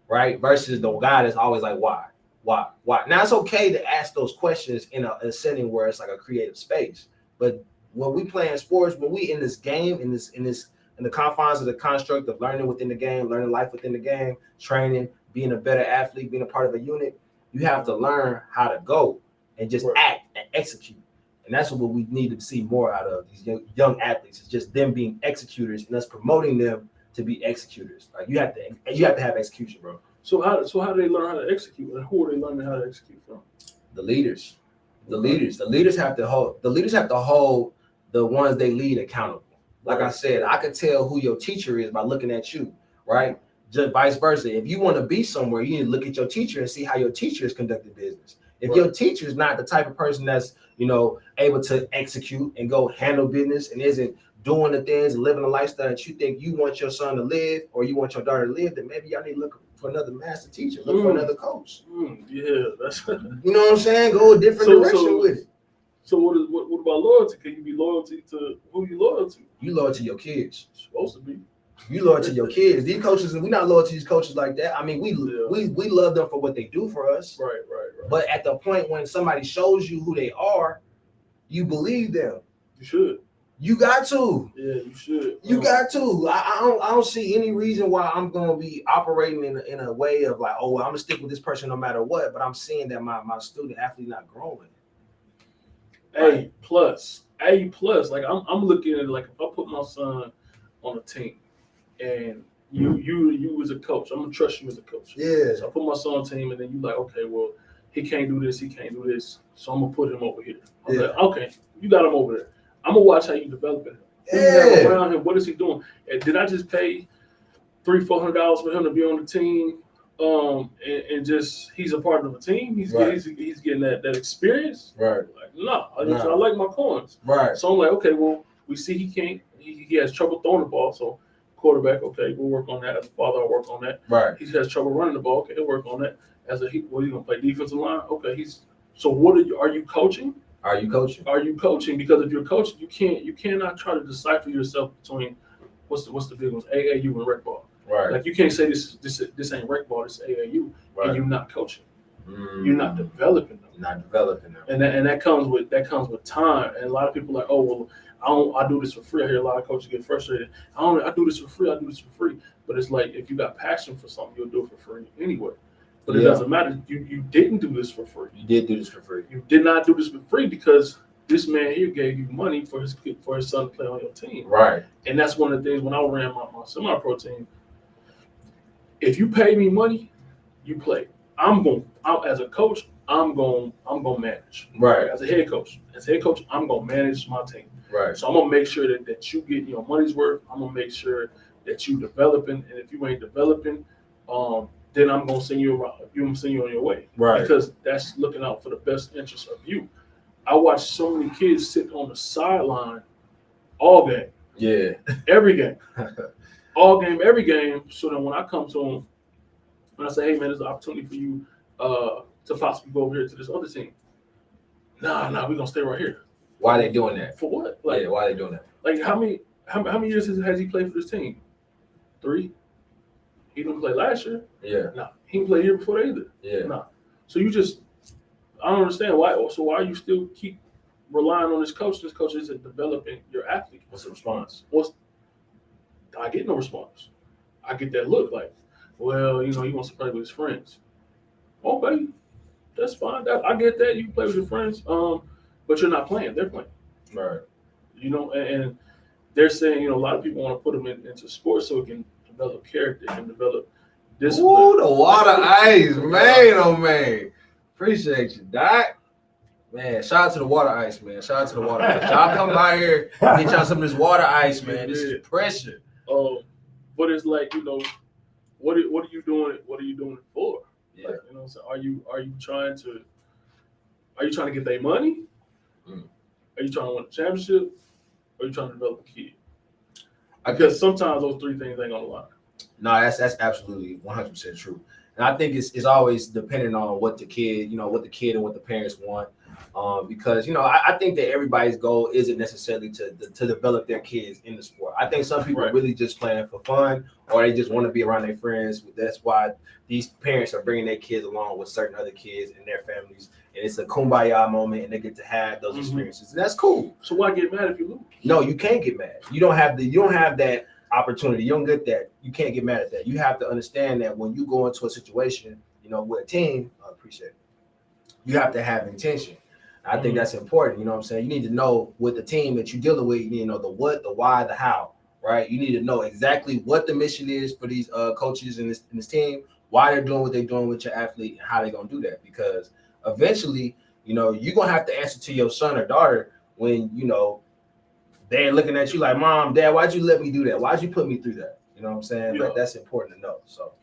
Right. Versus the guy that's always like, why? Now it's okay to ask those questions in a setting where it's like a creative space. But when we play in sports, when we in this game, in the confines of the construct of learning within the game, learning life within the game, training, being a better athlete, being a part of a unit, you have to learn how to go and just act and execute. And that's what we need to see more out of these young athletes. It's just them being executors and us promoting them to be executors. Like you have to have execution, bro. So how do they learn how to execute? And who are they learning how to execute from? The leaders. The leaders have to hold the ones they lead accountable. Like I said, I can tell who your teacher is by looking at you, right? Just vice versa. If you want to be somewhere, you need to look at your teacher and see how your teacher is conducting business. If your teacher is not the type of person that's, able to execute and go handle business and isn't doing the things and living the lifestyle that you think you want your son to live or you want your daughter to live, then maybe y'all need to look for another master teacher, look for another coach. Yeah, that's you know what I'm saying? Go a different direction with it. So what about loyalty? Can you be loyal to who you loyal to? You loyal to your kids. You're supposed to be. You loyal to your kids. These coaches, we're not loyal to these coaches like that. I mean, we love them for what they do for us. Right. But at the point when somebody shows you who they are, you believe them. You should. You got to. Yeah, you should. You got to. I don't see any reason why I'm gonna be operating in a way of like, oh, well, I'm gonna stick with this person no matter what. But I'm seeing that my student athlete not growing. A plus. Like I'm looking at it like if I put my son on a team, and you as a coach, I'm gonna trust you as a coach. Yeah. So I put my son on a team, and then you like, okay, well, he can't do this, so I'm gonna put him over here. I'm like, okay, you got him over there. I'm gonna watch how you develop him. Who you have around him? What is he doing? And did I just pay $300-$400 for him to be on the team? And just he's a part of the team. He's getting that experience. Right. Like no, I like my coins. Right. So I'm like, okay, well, we see he has trouble throwing the ball. So quarterback, okay, we'll work on that. As a father, I'll work on that. Right. He has trouble running the ball. Okay, he'll work on that. What are you gonna play defensive line? Okay, so what are you coaching? Are you coaching? Because if you're coaching, you cannot try to decipher yourself between what's the big ones, AAU and rec ball. Right. Like you can't say this ain't rec ball, this is AAU, and you're not coaching. You're not developing them. And that comes with time. And a lot of people are like, oh well, I do this for free. I hear a lot of coaches get frustrated. I do this for free. But it's like if you got passion for something, you'll do it for free anyway. But it doesn't matter. You didn't do this for free. You did do this for free. You did not do this for free because this man here gave you money for his son to play on your team. Right. And that's one of the things when I ran my semi-pro team. If you pay me money, you play. As a coach, I'm going to manage. Right. As a head coach, I'm going to manage my team. Right. So I'm going to make sure that you get your money's worth. I'm going to make sure that you developing. And if you ain't developing, then I'm going to send you around. I'm going to send you on your way. Right. Because that's looking out for the best interest of you. I watch so many kids sit on the sideline all game. Yeah. Every game. All game, every game. So then when I come to them, when I say, hey, man, there's an opportunity for you to possibly go over here to this other team. Nah, we're going to stay right here. Why are they doing that? For what? Why are they doing that? Like, how many years has he played for this team? 3? He didn't play last year. Yeah. No, he didn't play the year before that either. Yeah. No. So I don't understand why. So why you still keep relying on this coach? This coach isn't developing your athlete. What's the response? I get no response. I get that look like, well, he wants to play with his friends. Okay, that's fine. I get that. You can play with your friends, but you're not playing. They're playing. Right. And they're saying, a lot of people want to put them into sports so it can develop character and develop discipline. Ooh, the water ice, man, oh man. Appreciate you, Doc. Man, shout out to the water ice, man. Shout out to the water ice. Y'all come by here, get y'all some of this water ice, man. This is pressure. But it's like, what are you doing? What are you doing it for? Yeah. Like, so are you trying to get their money? Are you trying to win a championship? Or are you trying to develop a kid? Because sometimes those three things ain't gonna lie. No, that's absolutely 100% true. And I think it's always dependent on what the kid and what the parents want. Because I think that everybody's goal isn't necessarily to develop their kids in the sport. I think some people are really just playing for fun, or they just want to be around their friends. That's why these parents are bringing their kids along with certain other kids and their families, and it's a kumbaya moment, and they get to have those experiences, and that's cool. So why get mad if you lose? No, you can't get mad. You don't have that opportunity. You don't get that. You can't get mad at that. You have to understand that when you go into a situation, with a team, I appreciate it. You have to have intention. I think that's important. You know what I'm saying? You need to know with the team that you're dealing with, you need to know the what, the why, the how, right? You need to know exactly what the mission is for these coaches in this team, why they're doing what they're doing with your athlete, and how they're going to do that. Because eventually, you're going to have to answer to your son or daughter when, they're looking at you like, Mom, Dad, why'd you let me do that? Why'd you put me through that? You know what I'm saying? Yeah. Like, that's important to know. So,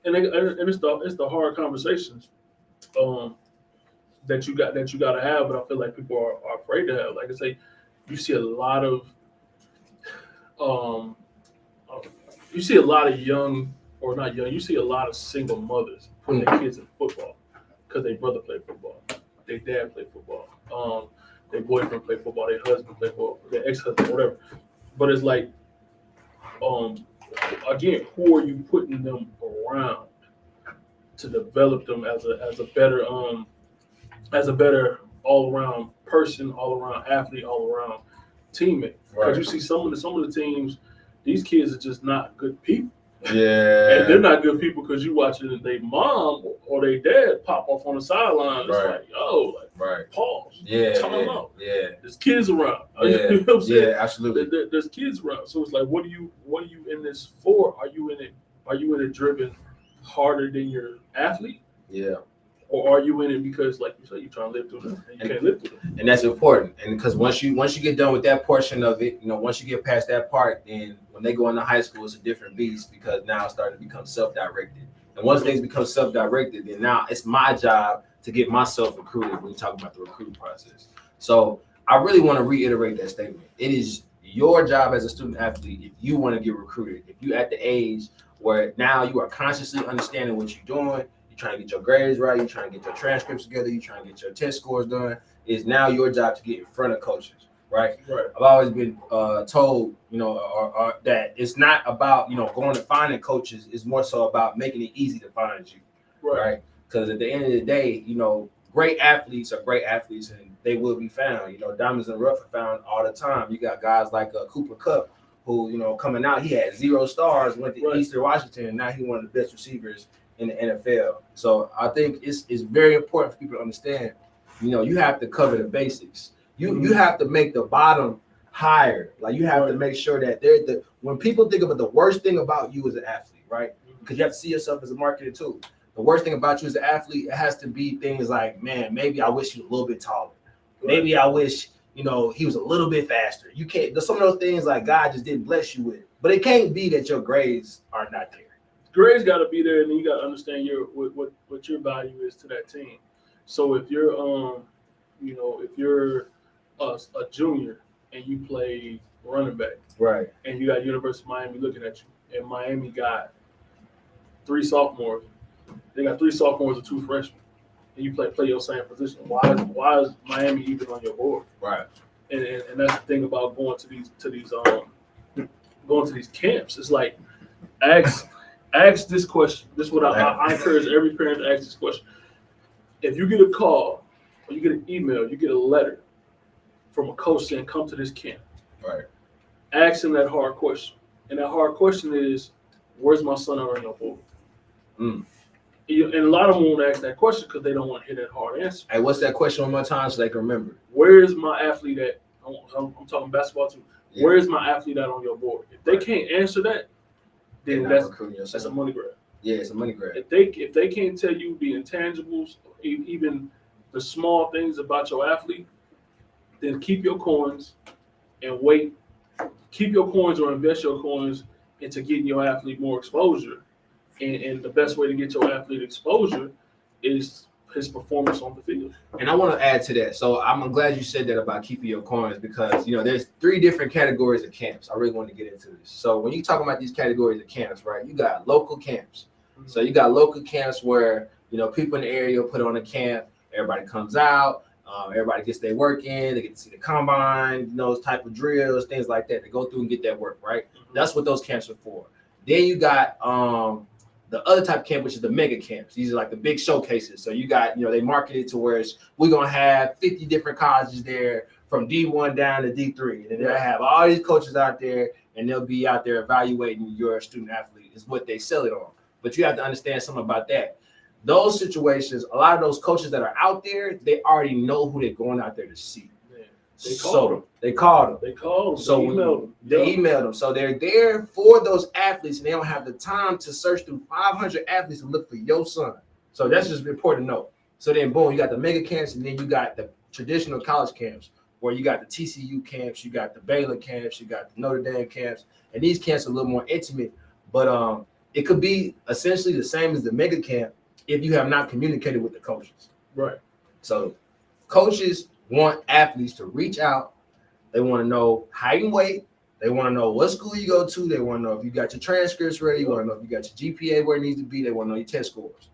and it's the hard conversations that you got to have, but I feel like people are afraid to have. Like I say, you see a lot of young, or not young, you see a lot of single mothers putting their kids in football because their brother played football, their dad played football, their boyfriend played football, their husband played football, their ex-husband, whatever. But it's like, again, who are you putting them around to develop them as a better all-around person, all-around athlete, all-around teammate? Because you see some of the teams, these kids are just not good people. Yeah. And they're not good people because you watching their mom or their dad pop off on the sideline. It's like, yo, pause. Yeah. Time out. Yeah. There's kids around. Yeah. You know what I'm saying? Yeah, absolutely. There's kids around. So it's like, what are you in this for? Are you in it driven harder than your athlete? Yeah. Or are you in it because, like you said, you're trying to live through them and you can't live through them? And that's important. And because once you get done with that portion of it, once you get past that part, then when they go into high school, it's a different beast because now it's starting to become self-directed. And once things become self-directed, then now it's my job to get myself recruited when you're talking about the recruiting process. So I really want to reiterate that statement. It is your job as a student athlete if you want to get recruited. If you're at the age where now you are consciously understanding what you're doing, you're trying to get your grades right, you're trying to get your transcripts together, you're trying to get your test scores done, it's now your job to get in front of coaches, right? I've always been told, that it's not about, going to finding coaches, it's more so about making it easy to find you, right? Because at the end of the day, great athletes are great athletes and they will be found. Diamonds in the rough are found all the time. You got guys like Cooper Kupp, who, coming out, he had 0 stars, went to Eastern Washington, and now he's one of the best receivers in the NFL. So I think it's very important for people to understand, you have to cover the basics. You have to make the bottom higher. Like you have to make sure that when people think about the worst thing about you as an athlete, right? Because you have to see yourself as a marketer too. The worst thing about you as an athlete, it has to be things like, man, maybe I wish he was a little bit taller. Maybe I wish, he was a little bit faster. You can't, there's some of those things like God just didn't bless you with. But it can't be that your grades are not there. Grades got to be there, and then you got to understand what your value is to that team. So if you're if you're a junior and you play running back, right, and you got University of Miami looking at you, and Miami got 3 sophomores, they got 3 sophomores and 2 freshmen, and you play your same position. Why is Miami even on your board? Right. And that's the thing about going to these camps. It's like ask this question. This is what I encourage every parent to ask this question. If you get a call or you get an email, you get a letter from a coach saying, come to this camp. Right. Ask him that hard question. And that hard question is, where's my son on your board? And a lot of them won't ask that question because they don't want to hear that hard answer. Hey, what's that question one more time so they can remember? Where is my athlete at? I'm talking basketball too. Yeah. Where is my athlete at on your board? If they can't answer that, then that's a money grab. Yeah, it's a money grab. If they can't tell you the intangibles, even the small things about your athlete, then keep your coins and wait. Keep your coins or invest your coins into getting your athlete more exposure. And the best way to get your athlete exposure is his performance on the field. And I want to add to that. So I'm glad you said that about keeping your coins because, there's 3 different categories of camps. I really want to get into this. So when you talk about these categories of camps, right, you got local camps. So you got local camps where, people in the area put on a camp. Everybody comes out. Everybody gets their work in. They get to see the combine, those type of drills, things like that. They go through and get that work, right? That's what those camps are for. Then you got the other type of camp, which is the mega camps. These are like the big showcases. So you got, they market it to where we're going to have 50 different colleges there from D1 down to D3. And then they'll have all these coaches out there, and they'll be out there evaluating your student athlete is what they sell it on. But you have to understand something about that. Those situations, a lot of those coaches that are out there, they already know who they're going out there to see. They called them. They called them. They called them. So they emailed them. So they're there for those athletes, and they don't have the time to search through 500 athletes to look for your son. So that's just important to know. So then, boom, you got the mega camps, and then you got the traditional college camps, where you got the TCU camps, you got the Baylor camps, you got the Notre Dame camps, and these camps are a little more intimate. But it could be essentially the same as the mega camp if you have not communicated with the coaches. Right. So coaches want athletes to reach out. They want to know height and weight. They want to know what school you go to. They want to know if you got your transcripts ready. You want to know if you got your GPA where it needs to be. They want to know your test scores.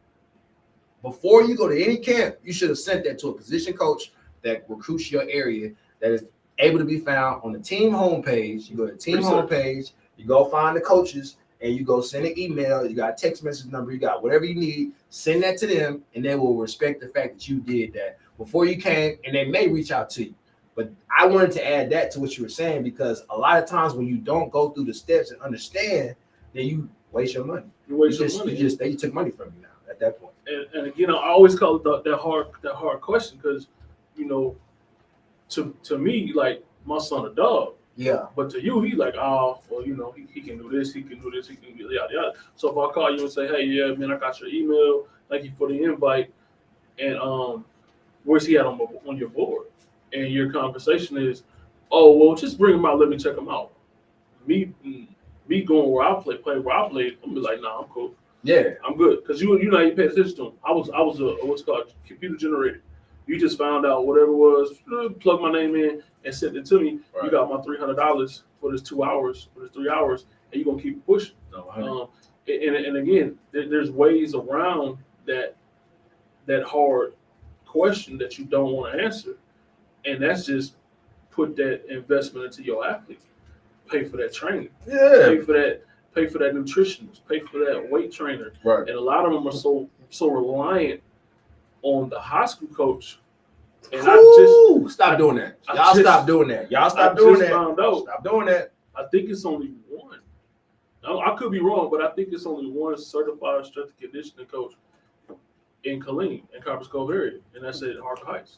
Before you go to any camp, you should have sent that to a position coach that recruits your area, that is able to be found on the team homepage. You go to the team homepage, you go find the coaches, and you go send an email. You got a text message number. You got whatever you need. Send that to them, and they will respect the fact that you did that before you came, and they may reach out to you. But I wanted to add that to what you were saying, because a lot of times when you don't go through the steps and understand, then you waste your money. They took money from you now at that point. And again, I always call it that hard question, because to me, like, my son a dog. Yeah. But to you, he like, oh, well, he can do this, he can do this, he can do yada yada. So if I call you and say, hey, yeah, man, I got your email, thank you for the invite, and where's he at on your board? And your conversation is, oh, well, just bring him out, let me check him out. Me going where I played, I'm gonna be like, nah, I'm cool. Yeah, I'm good, because you know you pay attention to him. I was a what's called computer generated. You just found out whatever it was, plug my name in and send it to me. Right. You got my $300 for this 2 hours, for this 3 hours, and you're gonna keep pushing. And again, there's ways around that hard question that you don't want to answer, and that's just put that investment into your athlete. Pay for that training. Yeah. Pay for that nutritionist. Pay for that weight trainer. Right. And a lot of them are so reliant on the high school coach. And stop doing that. Stop doing that. Stop doing that. I think it's only one. I could be wrong, but I think it's only one certified strength and conditioning coach in Killeen, in Copper Cove area, and that's at Harker Heights.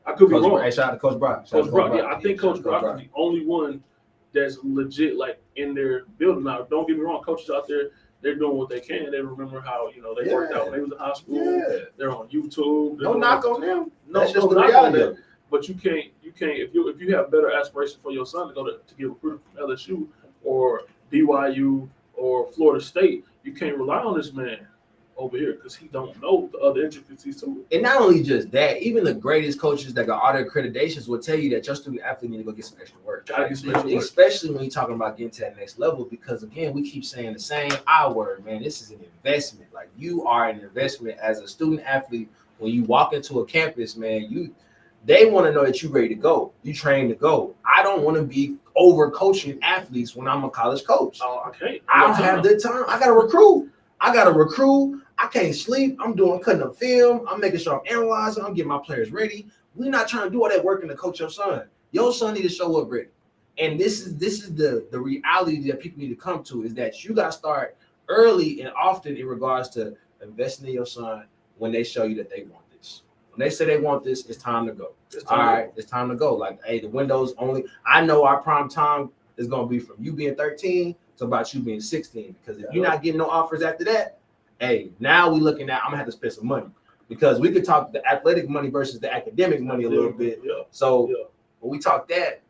I could be wrong. Hey, shout out to Coach Brock. Yeah, I think Coach Brock is the only one that's legit, like, in their building. Now, don't get me wrong, coaches out there, they're doing what they can. They remember how they worked out when they was in high school. Yeah. They're on YouTube. No knock on them. That's just the reality of it. But you can't if you have better aspirations for your son to go to get recruited from LSU or BYU or Florida State, you can't rely on this man over here, because he don't know the other intricacies to it. And not only just that, even the greatest coaches that got all their accreditations will tell you that your student athlete need to go get some extra work. Especially when you're talking about getting to that next level, because again, we keep saying the same I word, man. This is an investment. Like, you are an investment as a student athlete. When you walk into a campus, man, they want to know that you're ready to go. You train to go. I don't want to be over coaching athletes when I'm a college coach. Oh, okay. I don't have the time. I gotta recruit. I can't sleep. I'm cutting up film. I'm making sure I'm analyzing. I'm getting my players ready. We're not trying to do all that work to coach your son. Your son need to show up ready. And this is the reality that people need to come to, is that you got to start early and often in regards to investing in your son when they show you that they want this. When they say they want this, it's time to go. It's time to go. Like, hey, the window's only. I know our prime time is going to be from you being 13 to about you being 16. Because if you're not getting no offers after that, hey, now we're looking at, I'm going to have to spend some money, because we could talk the athletic money versus the academic money a little bit. Yeah. So when we talk that,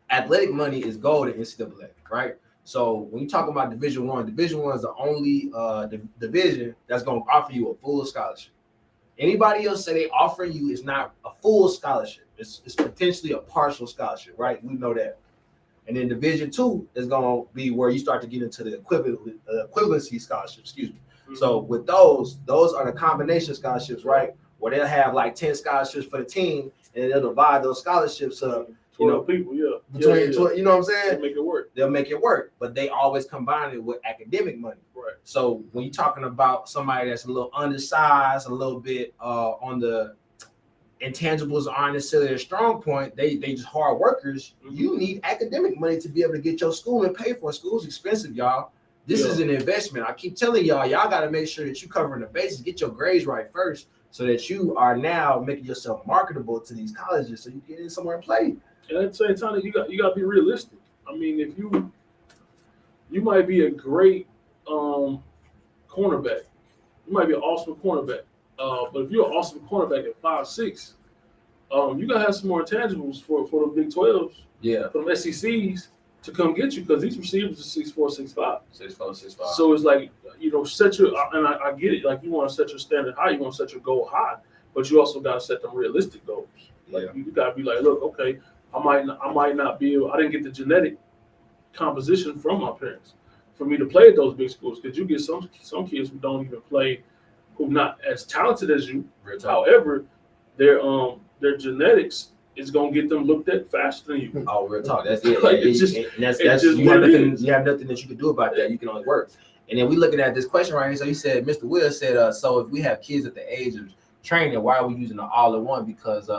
athletic money is gold in NCAA, right? So when you talk about Division I is the only division that's going to offer you a full scholarship. Anybody else say they offering you is not a full scholarship. It's potentially a partial scholarship, right? We know that. And then Division II is going to be where you start to get into the equivalency scholarship, excuse me. Mm-hmm. So with those are the combination scholarships, right? where they'll have like 10 scholarships for the team, and they'll divide those scholarships up. 12 people, yeah. Between 12, you know what I'm saying? They'll make it work. They'll make it work, but they always combine it with academic money. Right. So when you're talking about somebody that's a little undersized, a little bit on the intangibles aren't necessarily a strong point, they just hard workers. Mm-hmm. You need academic money to be able to get your school and pay for it. School's expensive, y'all. This is an investment. I keep telling y'all got to make sure that you covering the bases, get your grades right first, so that you are now making yourself marketable to these colleges, so you get in somewhere and play. And at the same time, you got to be realistic. I mean, if you might be a great cornerback, you might be an awesome cornerback, but if you're an awesome cornerback at 5'6", you gotta have some more intangibles for the Big 12s, for the SECs to come get you, because these receivers are 6'4", 6'5". 6'4", 6'5". So it's like, set your, and I get it, like you want to set your standard high, you want to set your goal high, but you also got to set them realistic goals. Like you got to be like, look, okay, I might not be able, I didn't get the genetic composition from my parents for me to play at those big schools, because you get some kids who don't even play, who not as talented as you. However, their genetics is gonna get them looked at faster than you. Oh, real talk. That's it. Like, You have nothing that you can do about that. You can only work. And then we looking at this question right here. So he said, Mr. Will said, so if we have kids at the age of training, why are we using an all-in-one? Because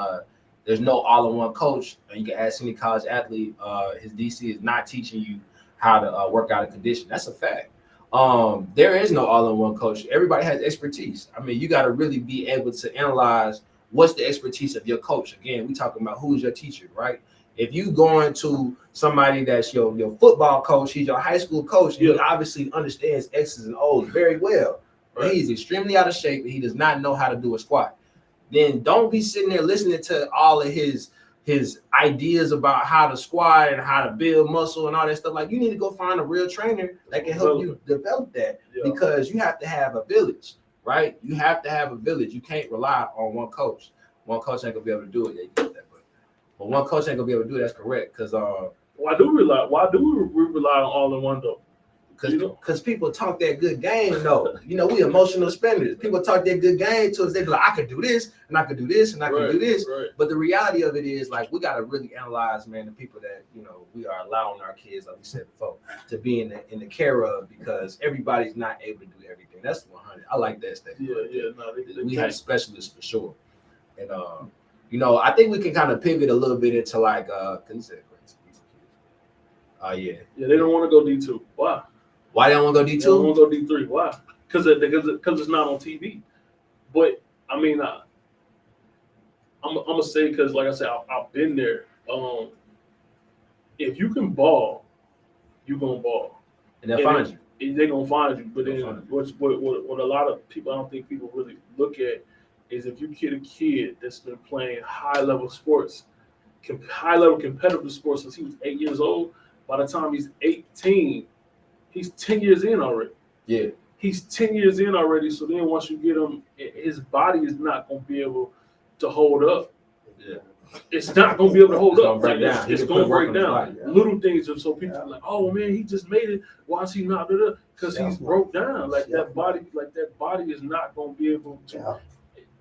there's no all-in-one coach. And you can ask any college athlete, his DC is not teaching you how to work out a condition. That's a fact. There is no all-in-one coach. Everybody has expertise. I mean, you got to really be able to analyze what's the expertise of your coach. Again, we talking about who's your teacher, right? If you going to somebody that's your football coach, he's your high school coach, he obviously understands X's and O's very well. But he's extremely out of shape and he does not know how to do a squat. Then don't be sitting there listening to all of his ideas about how to squat and how to build muscle and all that stuff. Like, you need to go find a real trainer that can help you develop that, because you have to have a village, right? You have to have a village. You can't rely on one coach. One coach ain't gonna be able to do it. Yeah, you get that, but one coach ain't gonna be able to do it. That's correct. Because why do we rely on all in one though? Because people talk that good game though. You know, we emotional spenders. People talk that good game to us. They be like, I could do this, and I could do this, and I could do this. Right. But the reality of it is, like, we gotta really analyze, man, the people that, you know, we are allowing our kids, like we said before, to be in the care of, because everybody's not able to do everything. That's 100. I like that statement. No, we have specialists for sure. And you know, I think we can kind of pivot a little bit into like yeah, they don't want to go D2. Why they don't want to go D2? They don't want to go D3. Why? Because it's not on TV. But I mean, I'm gonna say, because like I said, I've been there. If you can ball, you gonna ball, and they'll find you. They're gonna find you. But then what a lot of people, I don't think people really look at, is if you get a kid that's been playing high level sports, high level competitive sports since he was 8 years old, by the time he's 18, he's 10 years in already. Yeah. He's 10 years in already. So then once you get him, his body is not going to be able to hold up. Yeah. It's not going to be able to hold up. It's going to break down. Little things. And so people are like, oh man, he just made it. Why is he not doing it? Because he's broke down. That body is not going to be able to. Yeah.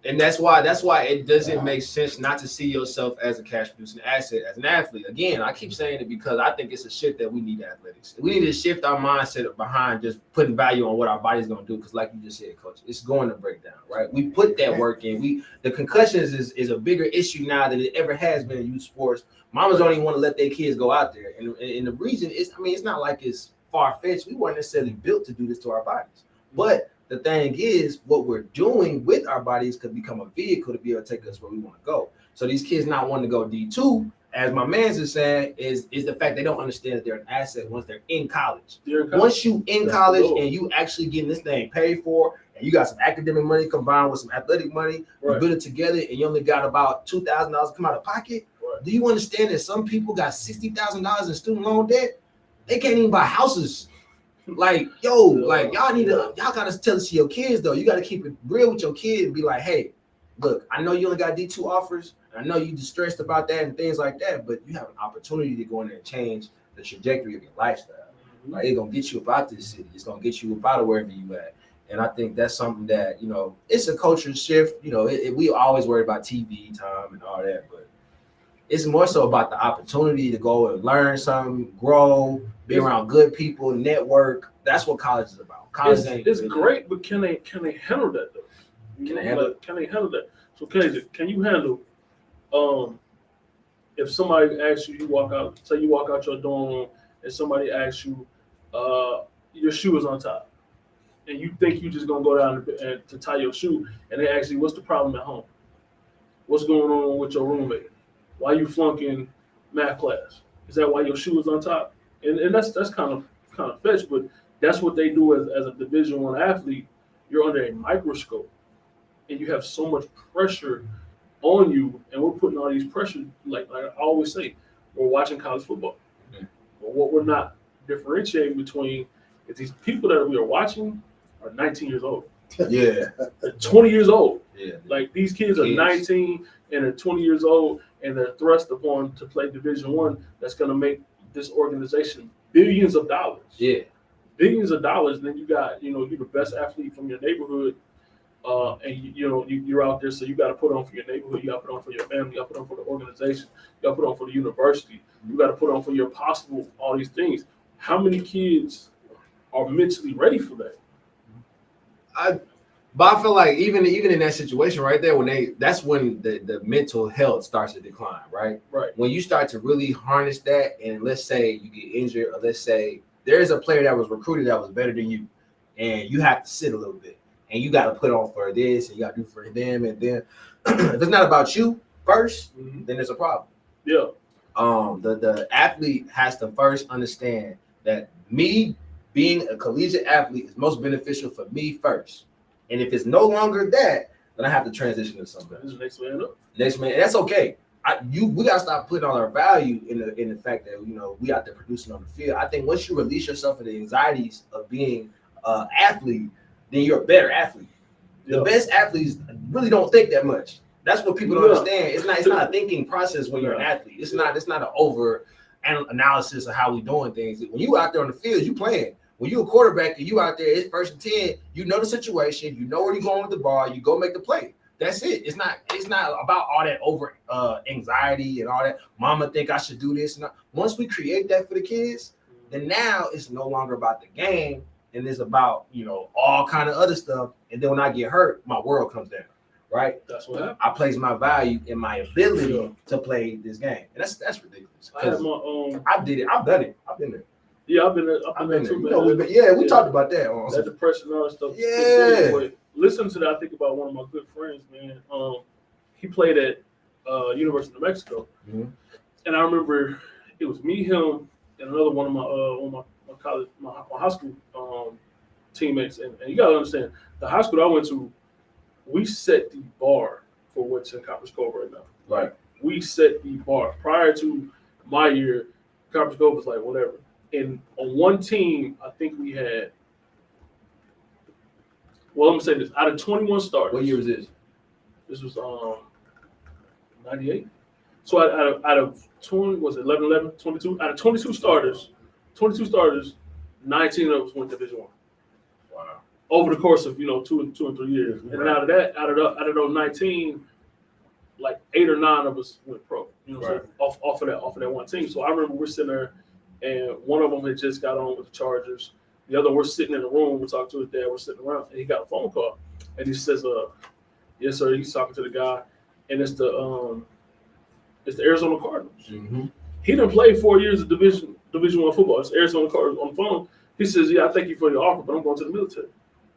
And that's why it doesn't make sense not to see yourself as a cash producing asset, as an athlete. Again, I keep saying it because I think it's a shift that we need in athletics. We need to shift our mindset behind just putting value on what our body's going to do. Because like you just said, Coach, it's going to break down, right? We put that work in. The concussions is a bigger issue now than it ever has been in youth sports. Mamas don't even want to let their kids go out there. And the reason is, I mean, it's not like it's far-fetched. We weren't necessarily built to do this to our bodies. But the thing is, what we're doing with our bodies could become a vehicle to be able to take us where we want to go. So these kids not wanting to go D2, as my man's is saying, is the fact they don't understand that they're an asset once they're in college. Once you in college and you actually getting this thing paid for, and you got some academic money combined with some athletic money, you build it together, and you only got about $2,000 come out of pocket. Do you understand that some people got $60,000 in student loan debt? They can't even buy houses. Like, y'all gotta tell this to your kids though. You gotta keep it real with your kid and be like, hey, look, I know you only got D2 offers. I know you distressed about that and things like that, but you have an opportunity to go in there and change the trajectory of your lifestyle. Like, it's gonna get you up out this city. It's gonna get you up out of wherever you at. And I think that's something that, it's a culture shift. We always worry about TV time and all that, but it's more so about the opportunity to go and learn something, grow, be around good people, network. That's what college is about. College it's great, but can they handle that though? Can they handle it? Can they handle that? So can you handle if somebody asks you, say you walk out your dorm room and somebody asks you, your shoe is untied, and you think you just gonna go down and to tie your shoe, and they ask you, what's the problem at home? What's going on with your roommate? Why you flunking math class? Is that why your shoe is untied? And that's kind of fetch, but that's what they do as a Division I athlete. You're under a microscope, and you have so much pressure on you, and we're putting all these pressure. Like I always say, we're watching college football, but what we're not differentiating between is these people that we are watching are 19 years old. Yeah. 20 years old. Yeah. Like these kids are 19 and they're 20 years old, and they're thrust upon to play Division I. That's going to make this organization billions of dollars. Yeah. Billions of dollars. And then you got, you're the best athlete from your neighborhood. And you're out there, so you got to put on for your neighborhood, you got to put on for your family, you got to put on for the organization, you got to put on for the university, you got to put on for your possible, all these things. How many kids are mentally ready for that? But I feel like even in that situation right there, that's when the mental health starts to decline, right? Right. When you start to really harness that, and let's say you get injured, or let's say there's a player that was recruited that was better than you, and you have to sit a little bit, and you got to put on for this, and you got to do for them, and then if it's not about you first, then there's a problem. Yeah. The athlete has to first understand that me being a collegiate athlete is most beneficial for me first. And if it's no longer that, then I have to transition to something else. Next man up. Next man, that's okay. We gotta stop putting all our value in the fact that we out there producing on the field. I think once you release yourself of the anxieties of being an athlete, then you're a better athlete. The best athletes really don't think that much. That's what people don't understand. It's not a thinking process when you're an athlete. It's not an over analysis of how we doing things. When you out there on the field, you playing. When you a quarterback and you out there, it's 1st and 10. You know the situation. You know where you're going with the ball. You go make the play. That's it. It's not about all that over anxiety and all that. Mama think I should do this. Once we create that for the kids, then now it's no longer about the game, and it's about all kind of other stuff. And then when I get hurt, my world comes down. Right? That's what happened. I place my value in my ability to play this game, and that's ridiculous. I did it. I've done it. I've been there. Yeah, I've been there too, man. We talked about that. That depression and all that stuff. Yeah. Listen to that. I think about one of my good friends, man. He played at University of New Mexico, and I remember it was me, him, and another one of my college, my high school teammates. And you gotta understand, the high school I went to, we set the bar for what's in Conference Cove right now. Right. We set the bar. Prior to my year, Conference Cove was like whatever. And on one team, I think we had, well, let me say this. Out of 21 starters. What year was this? This was 98. So out of 20, was it 11, 22? Out of 22 starters, 19 of us went Division I. Wow. Over the course of 2 and 3 years. And then out of those 19, like 8 or 9 of us went pro. So off of that one team. So I remember we're sitting there, and one of them had just got on with the Chargers. The other, we're sitting in the room, we're talking to his dad, we're sitting around, and he got a phone call. And he says, yes, sir, he's talking to the guy, and it's the Arizona Cardinals. Mm-hmm. He done played 4 years of Division I football. It's Arizona Cardinals on the phone. He says, yeah, I thank you for your offer, but I'm going to the military.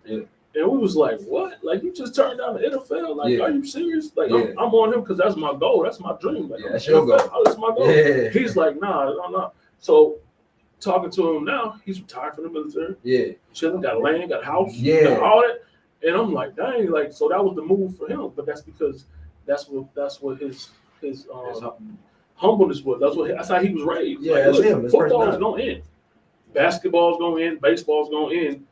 Yeah. And we was like, what? Like, you just turned down the NFL? Like, are you serious? Like, yeah. I'm on him because that's my goal. That's my dream. Like, that's your goal. That's my goal. Yeah. He's like, nah, I'm not. So, talking to him now, he's retired from the military. Yeah. Chilling, got land, got a house, yeah, got all that. And I'm like, dang, like, so that was the move for him. But that's because that's what his humbleness was. That's how he was raised. Yeah, like, that's him. Football is gonna end. Basketball's gonna end. Baseball's gonna end.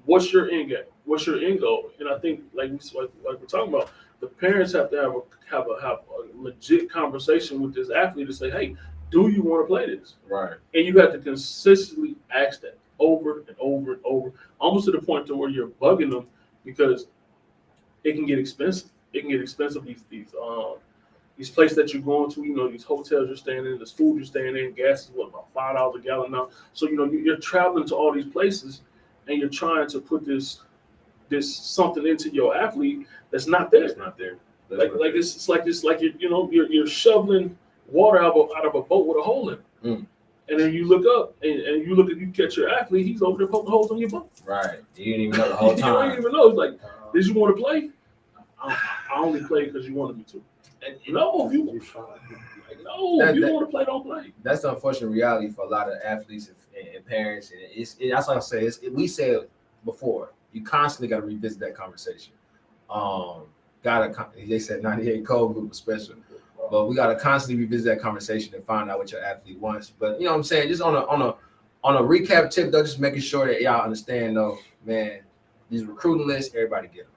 What's your end game? What's your end goal? And I think, like we're talking about, the parents have to have a legit conversation with this athlete to say, hey, do you want to play this? Right. And you have to consistently ask that. over and over and over, almost to the point to where you're bugging them because it can get expensive. It can get expensive. These places that you're going to, these hotels you're staying in, this food you're staying in, gas is about $5 a gallon now. So you're traveling to all these places, and you're trying to put this something into your athlete that's not there. It's not there. It's like you're shoveling water out of a boat with a hole in it. Mm. And then you look up and you catch your athlete, he's over there poking holes on your boat. Right. You didn't even know the whole You time. didn't even know. It's like, did you want to play? I only played because you wanted me to. And no, if you don't want to play, don't play. That's the unfortunate reality for a lot of athletes and parents. And that's like I say. We said before, you constantly got to revisit that conversation. They said 98 code group was special, but we got to constantly revisit that conversation and find out what your athlete wants. But you know what I'm saying? Just on a recap tip though, just making sure that y'all understand though, man, these recruiting lists, everybody get them.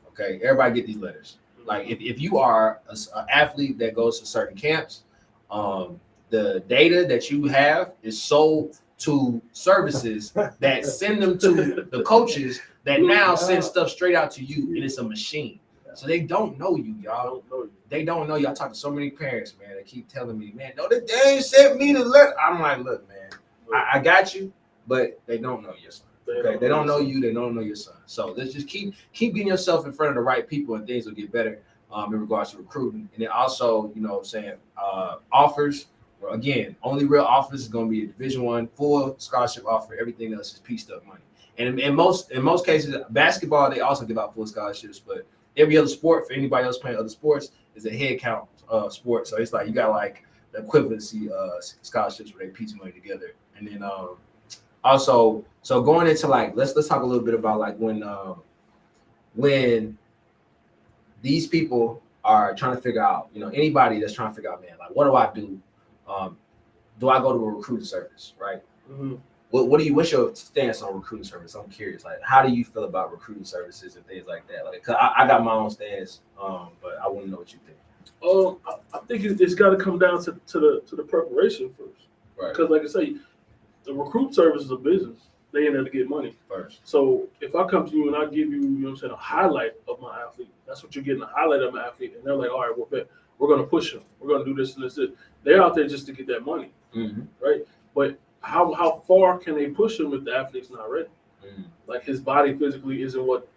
Okay, everybody get these letters. Like if you are an athlete that goes to certain camps, the data that you have is sold to services that send them to the coaches that now send stuff straight out to you, and it's a machine. So they don't know you, y'all. They don't know you. I talk to so many parents, man. They keep telling me, man, no, they ain't sent me the letter. I'm like, look, man, I got you, but they don't know your son. Okay, they don't know you. They don't know your son. So let's just keep getting yourself in front of the right people, and things will get better in regards to recruiting. And then also, offers. Well, again, only real offers is going to be a Division I full scholarship offer. Everything else is pieced up money. And in most cases, basketball they also give out full scholarships, but every other sport for anybody else playing other sports is a head count sport. So it's like you got like the equivalency scholarships where they piece money together. And then also, so going into like let's talk a little bit about like when these people are trying to figure out, anybody that's trying to figure out, man, like what do I do? Do I go to a recruiting service, right? Mm-hmm. What's your stance on recruiting service? I'm curious. Like, how do you feel about recruiting services and things like that? Like, 'cause I got my own stance, but I want to know what you think. I think it's got to come down to the preparation first, Right. Because, like I say, the recruit service is a business. They in there to get money First. So if I come to you and I give you, a highlight of my athlete, that's what you're getting, a highlight of my athlete, and they're like, all right, we're going to push him. We're going to do this and this. They're out there just to get that money, right? But how far can they push him if the athlete's not ready? Mm-hmm. Like his body physically isn't what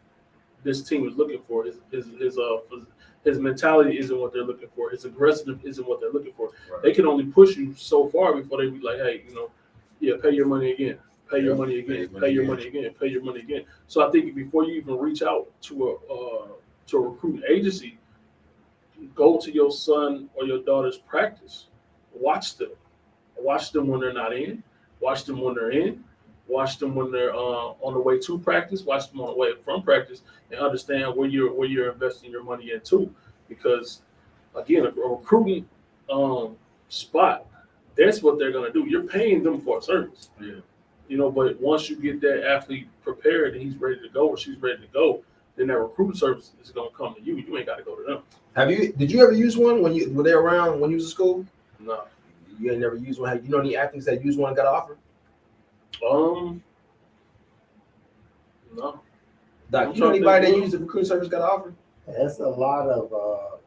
this team is looking for. His mentality isn't what they're looking for. His aggressiveness isn't what they're looking for. Right. They can only push you so far before they be like, hey, pay your money again. Pay your money again. Pay your money again. Pay your money again. So I think before you even reach out to a recruiting agency, go to your son or your daughter's practice. Watch them. Watch them when they're not in. Watch them when they're in. Watch them when they're on the way to practice. Watch them on the way from practice, and understand where you're investing your money into. Because again, a recruiting spot, that's what they're gonna do. You're paying them for a service. Yeah. But once you get that athlete prepared and he's ready to go or she's ready to go, then that recruiting service is gonna come to you. You ain't got to go to them. Did you ever use one were they around when you was in school? No. You ain't never used one. You know any athletes that use one and got an offer? No. Doc, you know anybody that used the recruiting service got an offer? That's a lot of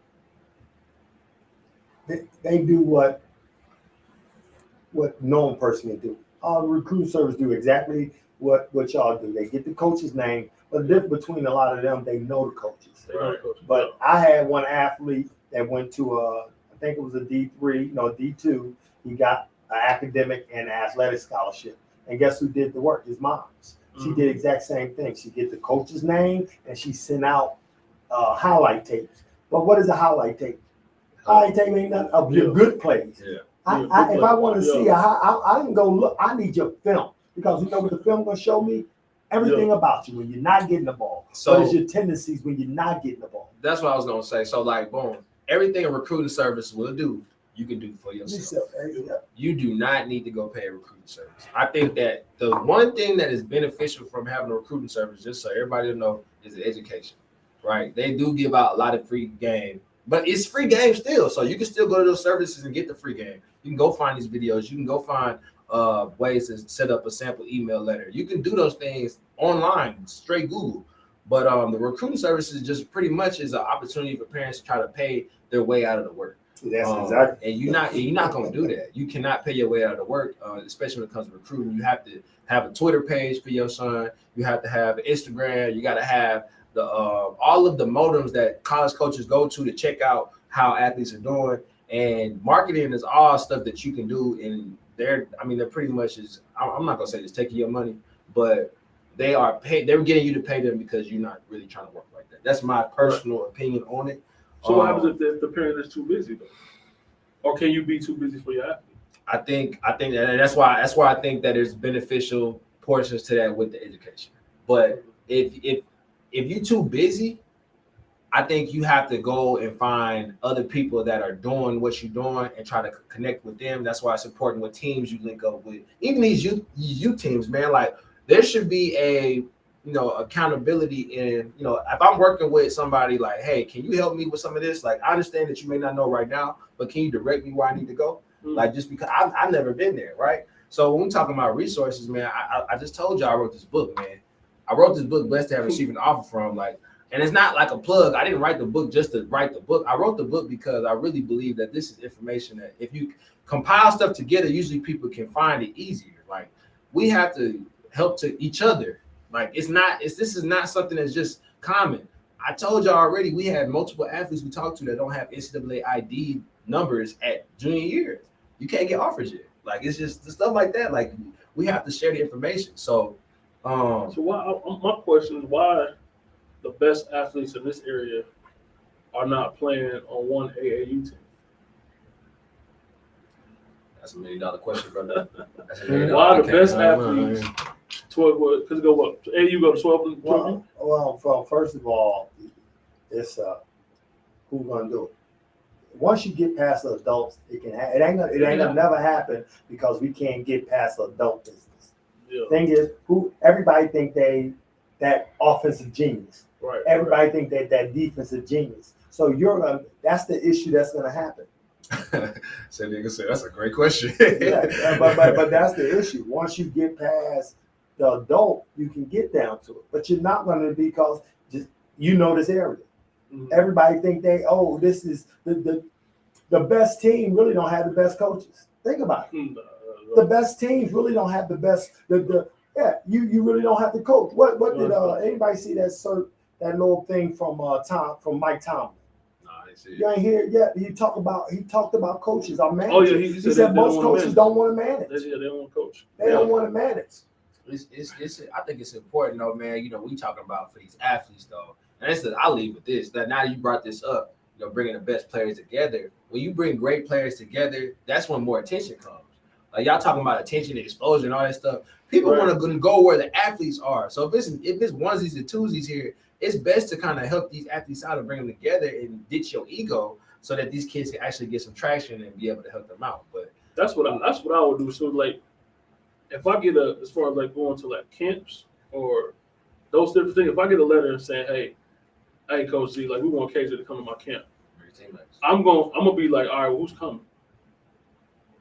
they do what normal person would do. All the recruiting service do exactly what y'all do. They get the coach's name, but the difference between a lot of them, they know the coaches. Right. But I had one athlete that went to I think it was a D3, D2. He got an academic and athletic scholarship. And guess who did the work? His mom's. She did exact same thing. She get the coach's name and she sent out highlight tapes. But what is a highlight tape? Highlight tape ain't nothing of your good plays. Yeah. If I want to see I can go look. I need your film because you know what the film gonna show me? Everything about you when you're not getting the ball. So what is your tendencies when you're not getting the ball? That's what I was gonna say. So like, boom, everything a recruiting service will do, you can do for yourself. You do not need to go pay a recruiting service. I think that the one thing that is beneficial from having a recruiting service, just so everybody will know, is the education. Right? They do give out a lot of free game, but it's free game still. So you can still go to those services and get the free game. You can go find these videos. You can go find ways to set up a sample email letter. You can do those things online, straight Google. But the recruiting services just pretty much is an opportunity for parents to try to pay their way out of the work. That's exactly. And you're not going to do that. You cannot pay your way out of the work, especially when it comes to recruiting. You have to have a Twitter page for your son. You have to have Instagram. You got to have the all of the modems that college coaches go to check out how athletes are doing. And marketing is all stuff that you can do. And they're pretty much is. I'm not gonna say it's taking your money, but they are paid. They're getting you to pay them because you're not really trying to work like that. That's my personal opinion on it. So what happens if the parent is too busy though? Or can you be too busy for your athlete? I think that's why I think that there's beneficial portions to that with the education. But if you're too busy, I think you have to go and find other people that are doing what you're doing and try to connect with them. That's why it's important what teams you link up with. Even these youth teams, man, like there should be a accountability in, if I'm working with somebody like, hey, can you help me with some of this? Like, I understand that you may not know right now, but can you direct me where I need to go? Mm-hmm. Like, just because I've never been there, right? So when we're talking about resources, man, I just told you I wrote this book, man. I wrote this book, blessed to have received an offer from, like, and it's not like a plug. I didn't write the book just to write the book. I wrote the book because I really believe that this is information that if you compile stuff together, usually people can find it easier. Like, we have to help to each other. Like, this is not something that's just common. I told y'all already, we had multiple athletes we talked to that don't have NCAA ID numbers at junior year. You can't get offers yet. Like, it's just the stuff like that. Like, we have to share the information. So why? My question is why the best athletes in this area are not playing on one AAU team? That's $1 million question, brother. Why the best athletes? 12, because go what? AAU go to 12. Well, first of all, it's who's gonna do it. Once you get past the adults, it ain't gonna never happen because we can't get past the adult business. Yeah. Thing is, everybody think that offensive genius. Right. Everybody think that defensive genius. So that's the issue that's gonna happen. So nigga said that's a great question. Yeah, but that's the issue. Once you get past the adult, you can get down to it. But you're not gonna because this area. Mm-hmm. Everybody think this is the best team really don't have the best coaches. Think about it. The best teams really don't have the best you really don't have the coach. What did anybody see that little thing from Mike Tomlin? No, I didn't see it. You ain't hear it yet. He talked about coaches. Our managers. Oh yeah, he said most coaches don't want to manage. They don't want to coach. They don't want to manage. I think it's important though, man. We talking about for these athletes though, and I'll leave with this. That now you brought this up, bringing the best players together. When you bring great players together, that's when more attention comes. Like y'all talking about attention, exposure, and all that stuff. People want to go where the athletes are. So if it's onesies and twosies here, it's best to kind of help these athletes out and bring them together and ditch your ego, so that these kids can actually get some traction and be able to help them out. But that's what I would do. So like, if I get as far as like going to like camps or those different things, if I get a letter saying, hey, Coach Z, like we want KJ to come to my camp, I'm gonna be like, all right, well, who's coming?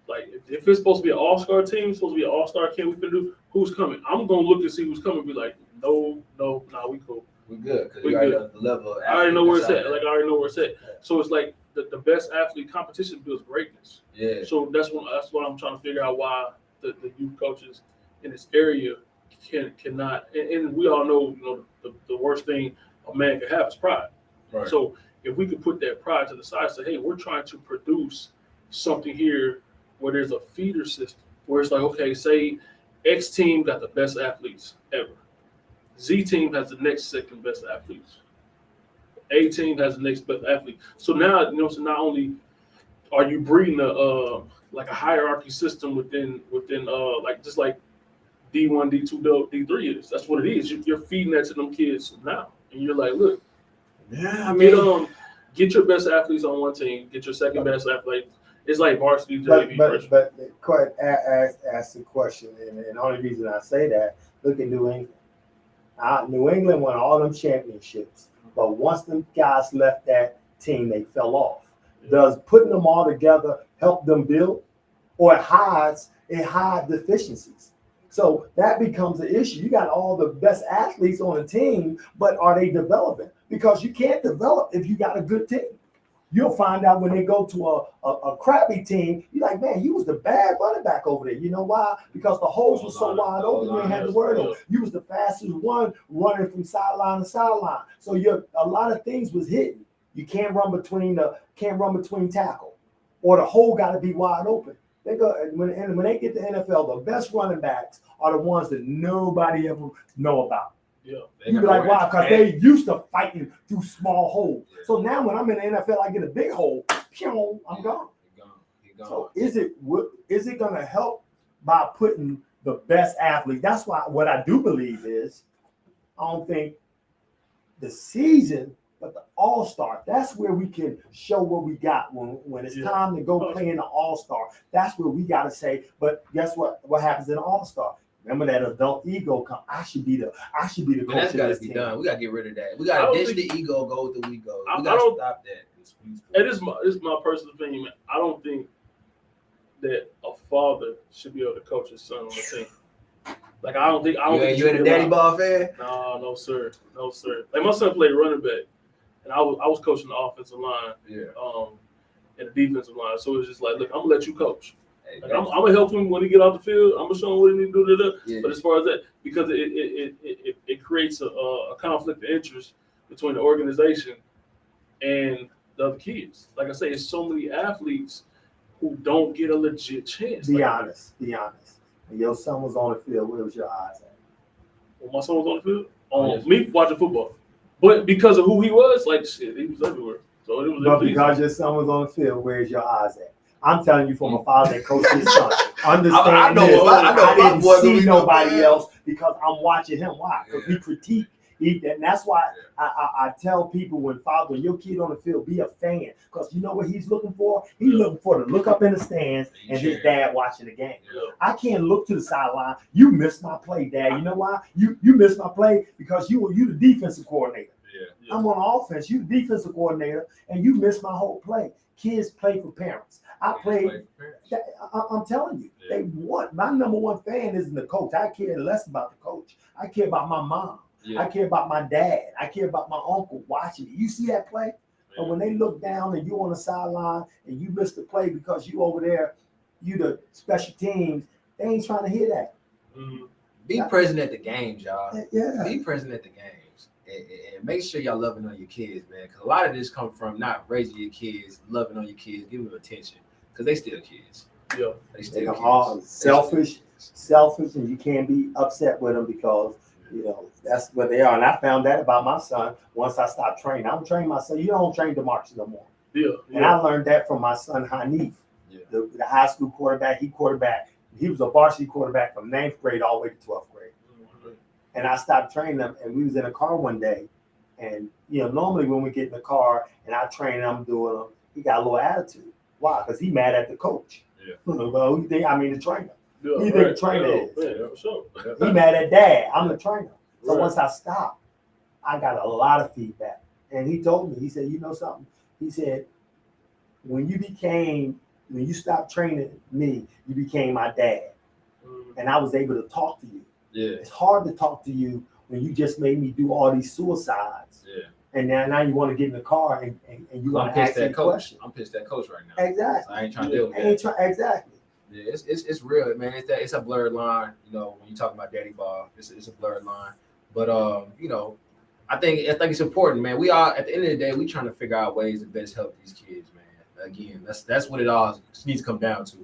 Like, if it's supposed to be an all-star team, supposed to be an all-star camp, we can do who's coming. I'm gonna look and see who's coming. And be like, no, we cool. We good because we already know the level. I already know where it's at. Like I already know where it's at. So it's like the best athlete competition builds greatness. Yeah. So that's what I'm trying to figure out why the youth coaches in this area cannot. And we all know, the worst thing a man can have is pride. Right. So if we could put that pride to the side, say, hey, we're trying to produce something here where there's a feeder system where it's like, okay, say X team got the best athletes ever. Z team has the next second best athletes. A team has the next best athlete. So now, so not only are you breeding like a hierarchy system within like just like D1, D2, D3 is. That's what it is. You're feeding that to them kids now, and you're like, look, get your best athletes on one team, get your second best athlete. It's like varsity JV. But quite ask the question, and the only reason I say that, look at New England. New England won all them championships, but once them guys left that team, they fell off. Does putting them all together help them build, or it hides it hides deficiencies. So that becomes an issue. You got all the best athletes on the team, but are they developing? Because you can't develop if you got a good team. You'll find out when they go to a crappy team, you're like, man, you was the bad running back over there. You know why? Because the holes were so wide open, you ain't had to worry about it. You was the fastest one running from sideline to sideline. So a lot of things was hidden. You can't run between tackle, or the hole got to be wide open. They go when they get to NFL, the best running backs are the ones that nobody ever know about. Yeah. You be like, why? Because they used to fighting through small holes. Yeah. So now when I'm in the NFL, I get a big hole. Pew, I'm gone. So is it going to help by putting the best athlete? That's why what I do believe is, I don't think the season, but the All-Star. That's where we can show what we got when it's time to go play in the All-Star. That's where we got to say. But guess what? What happens in the All-Star? Remember that adult ego come. I should be the coach. That's got to be done. We got to get rid of that. We got to ditch the ego, go with the we go. We got to stop that. And this is my personal opinion, man. I don't think that a father should be able to coach his son on the team. Like I don't think you ain't a daddy ball fan? No, sir. Like my son played running back, and I was coaching the offensive line, and the defensive line. So it's just like, look, I'm gonna let you coach. Like, I'm gonna help him when he get off the field. I'm gonna show him what he need to do. Yeah. But as far as that, because it creates a conflict of interest between the organization and the other kids. Like I say, it's so many athletes who don't get a legit chance. Be honest. When your son was on the field, where was your eyes at? When my son was on the field, on me watching football. But because of who he was, like shit, he was everywhere. So it was. But because your son was on the field, where's your eyes at? I'm telling you from a father that coached his son. Understand I didn't see nobody else because I'm watching him. Why? Because we critique. And that's why I tell people when your kid on the field, be a fan. Because you know what he's looking for? He's looking for to look up in the stands and his dad watching the game. Yeah. I can't look to the sideline. You missed my play, Dad. You know why? You missed my play because you the defensive coordinator. Yeah. I'm on offense. You the defensive coordinator, and you missed my whole play. Kids play for parents. I'm telling you, they want. My number one fan isn't the coach. I care less about the coach. I care about my mom. Yeah. I care about my dad. I care about my uncle watching it. You see that play? Yeah. And when they look down and you on the sideline and you miss the play because you over there, you the special teams, they ain't trying to hear that. Mm-hmm. Be present at the games, y'all. Yeah. Be present at the games. And make sure y'all loving on your kids, man. Because a lot of this come from not raising your kids, loving on your kids, giving them attention. Because they still kids. Yeah. They still kids. All selfish, and you can't be upset with them because that's what they are. And I found that about my son once I stopped training. I don't train my son. You don't train DeMarcus no more. Yeah. And I learned that from my son Hanif, the high school quarterback. He was a varsity quarterback from 9th grade all the way to 12th grade. Mm-hmm. And I stopped training him, and we was in a car one day. And normally when we get in the car and I train him, doing him, he got a little attitude. Why? Because he mad at the coach. Yeah. Well, who you think? The trainer. Yeah, who you think the trainer is? Yeah, sure. He mad at Dad. I'm the trainer. So once I stopped, I got a lot of feedback. And he told me, he said, you know something? He said, when you stopped training me, you became my dad. Mm-hmm. And I was able to talk to you. Yeah. It's hard to talk to you when you just made me do all these suicides. Yeah. And now you want to get in the car and you want to ask me questions. I'm pissed at coach right now. Exactly. So I ain't trying to deal with that. Exactly. Yeah, it's real, man. It's a blurred line. When you talk about daddy ball, it's a blurred line. But I think it's important, man. We are at the end of the day, we trying to figure out ways to best help these kids, man. Again, that's what it all needs to come down to.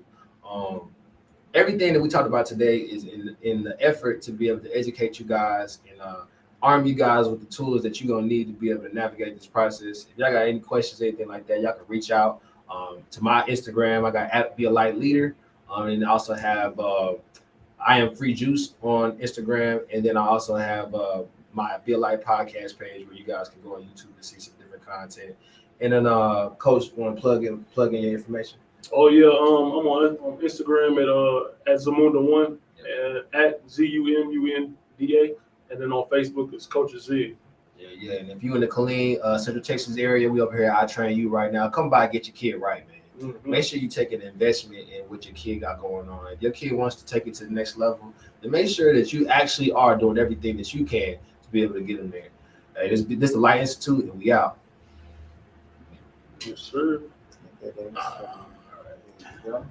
Everything that we talked about today is in the effort to be able to educate you guys and arm you guys with the tools that you're gonna need to be able to navigate this process. If y'all got any questions, anything like that, y'all can reach out to my Instagram. I got @BeALightLeader, and I also have I Am Free Juice on Instagram, and then I also have my Be a Light podcast page where you guys can go on YouTube to see some different content. And then Coach, want to plug in your information? Oh yeah, I'm on Instagram at Zamunda1 at ZUMUNDA. And then on Facebook, it's Coach Z. Yeah. And if you're in the Collegiate, Central Texas area, we over here. I train you right now. Come by, get your kid right, man. Make sure you take an investment in what your kid got going on. If your kid wants to take it to the next level, then make sure that you actually are doing everything that you can to be able to get them there. Hey, this is the Light Institute, and we out. Yes, sir. There you go.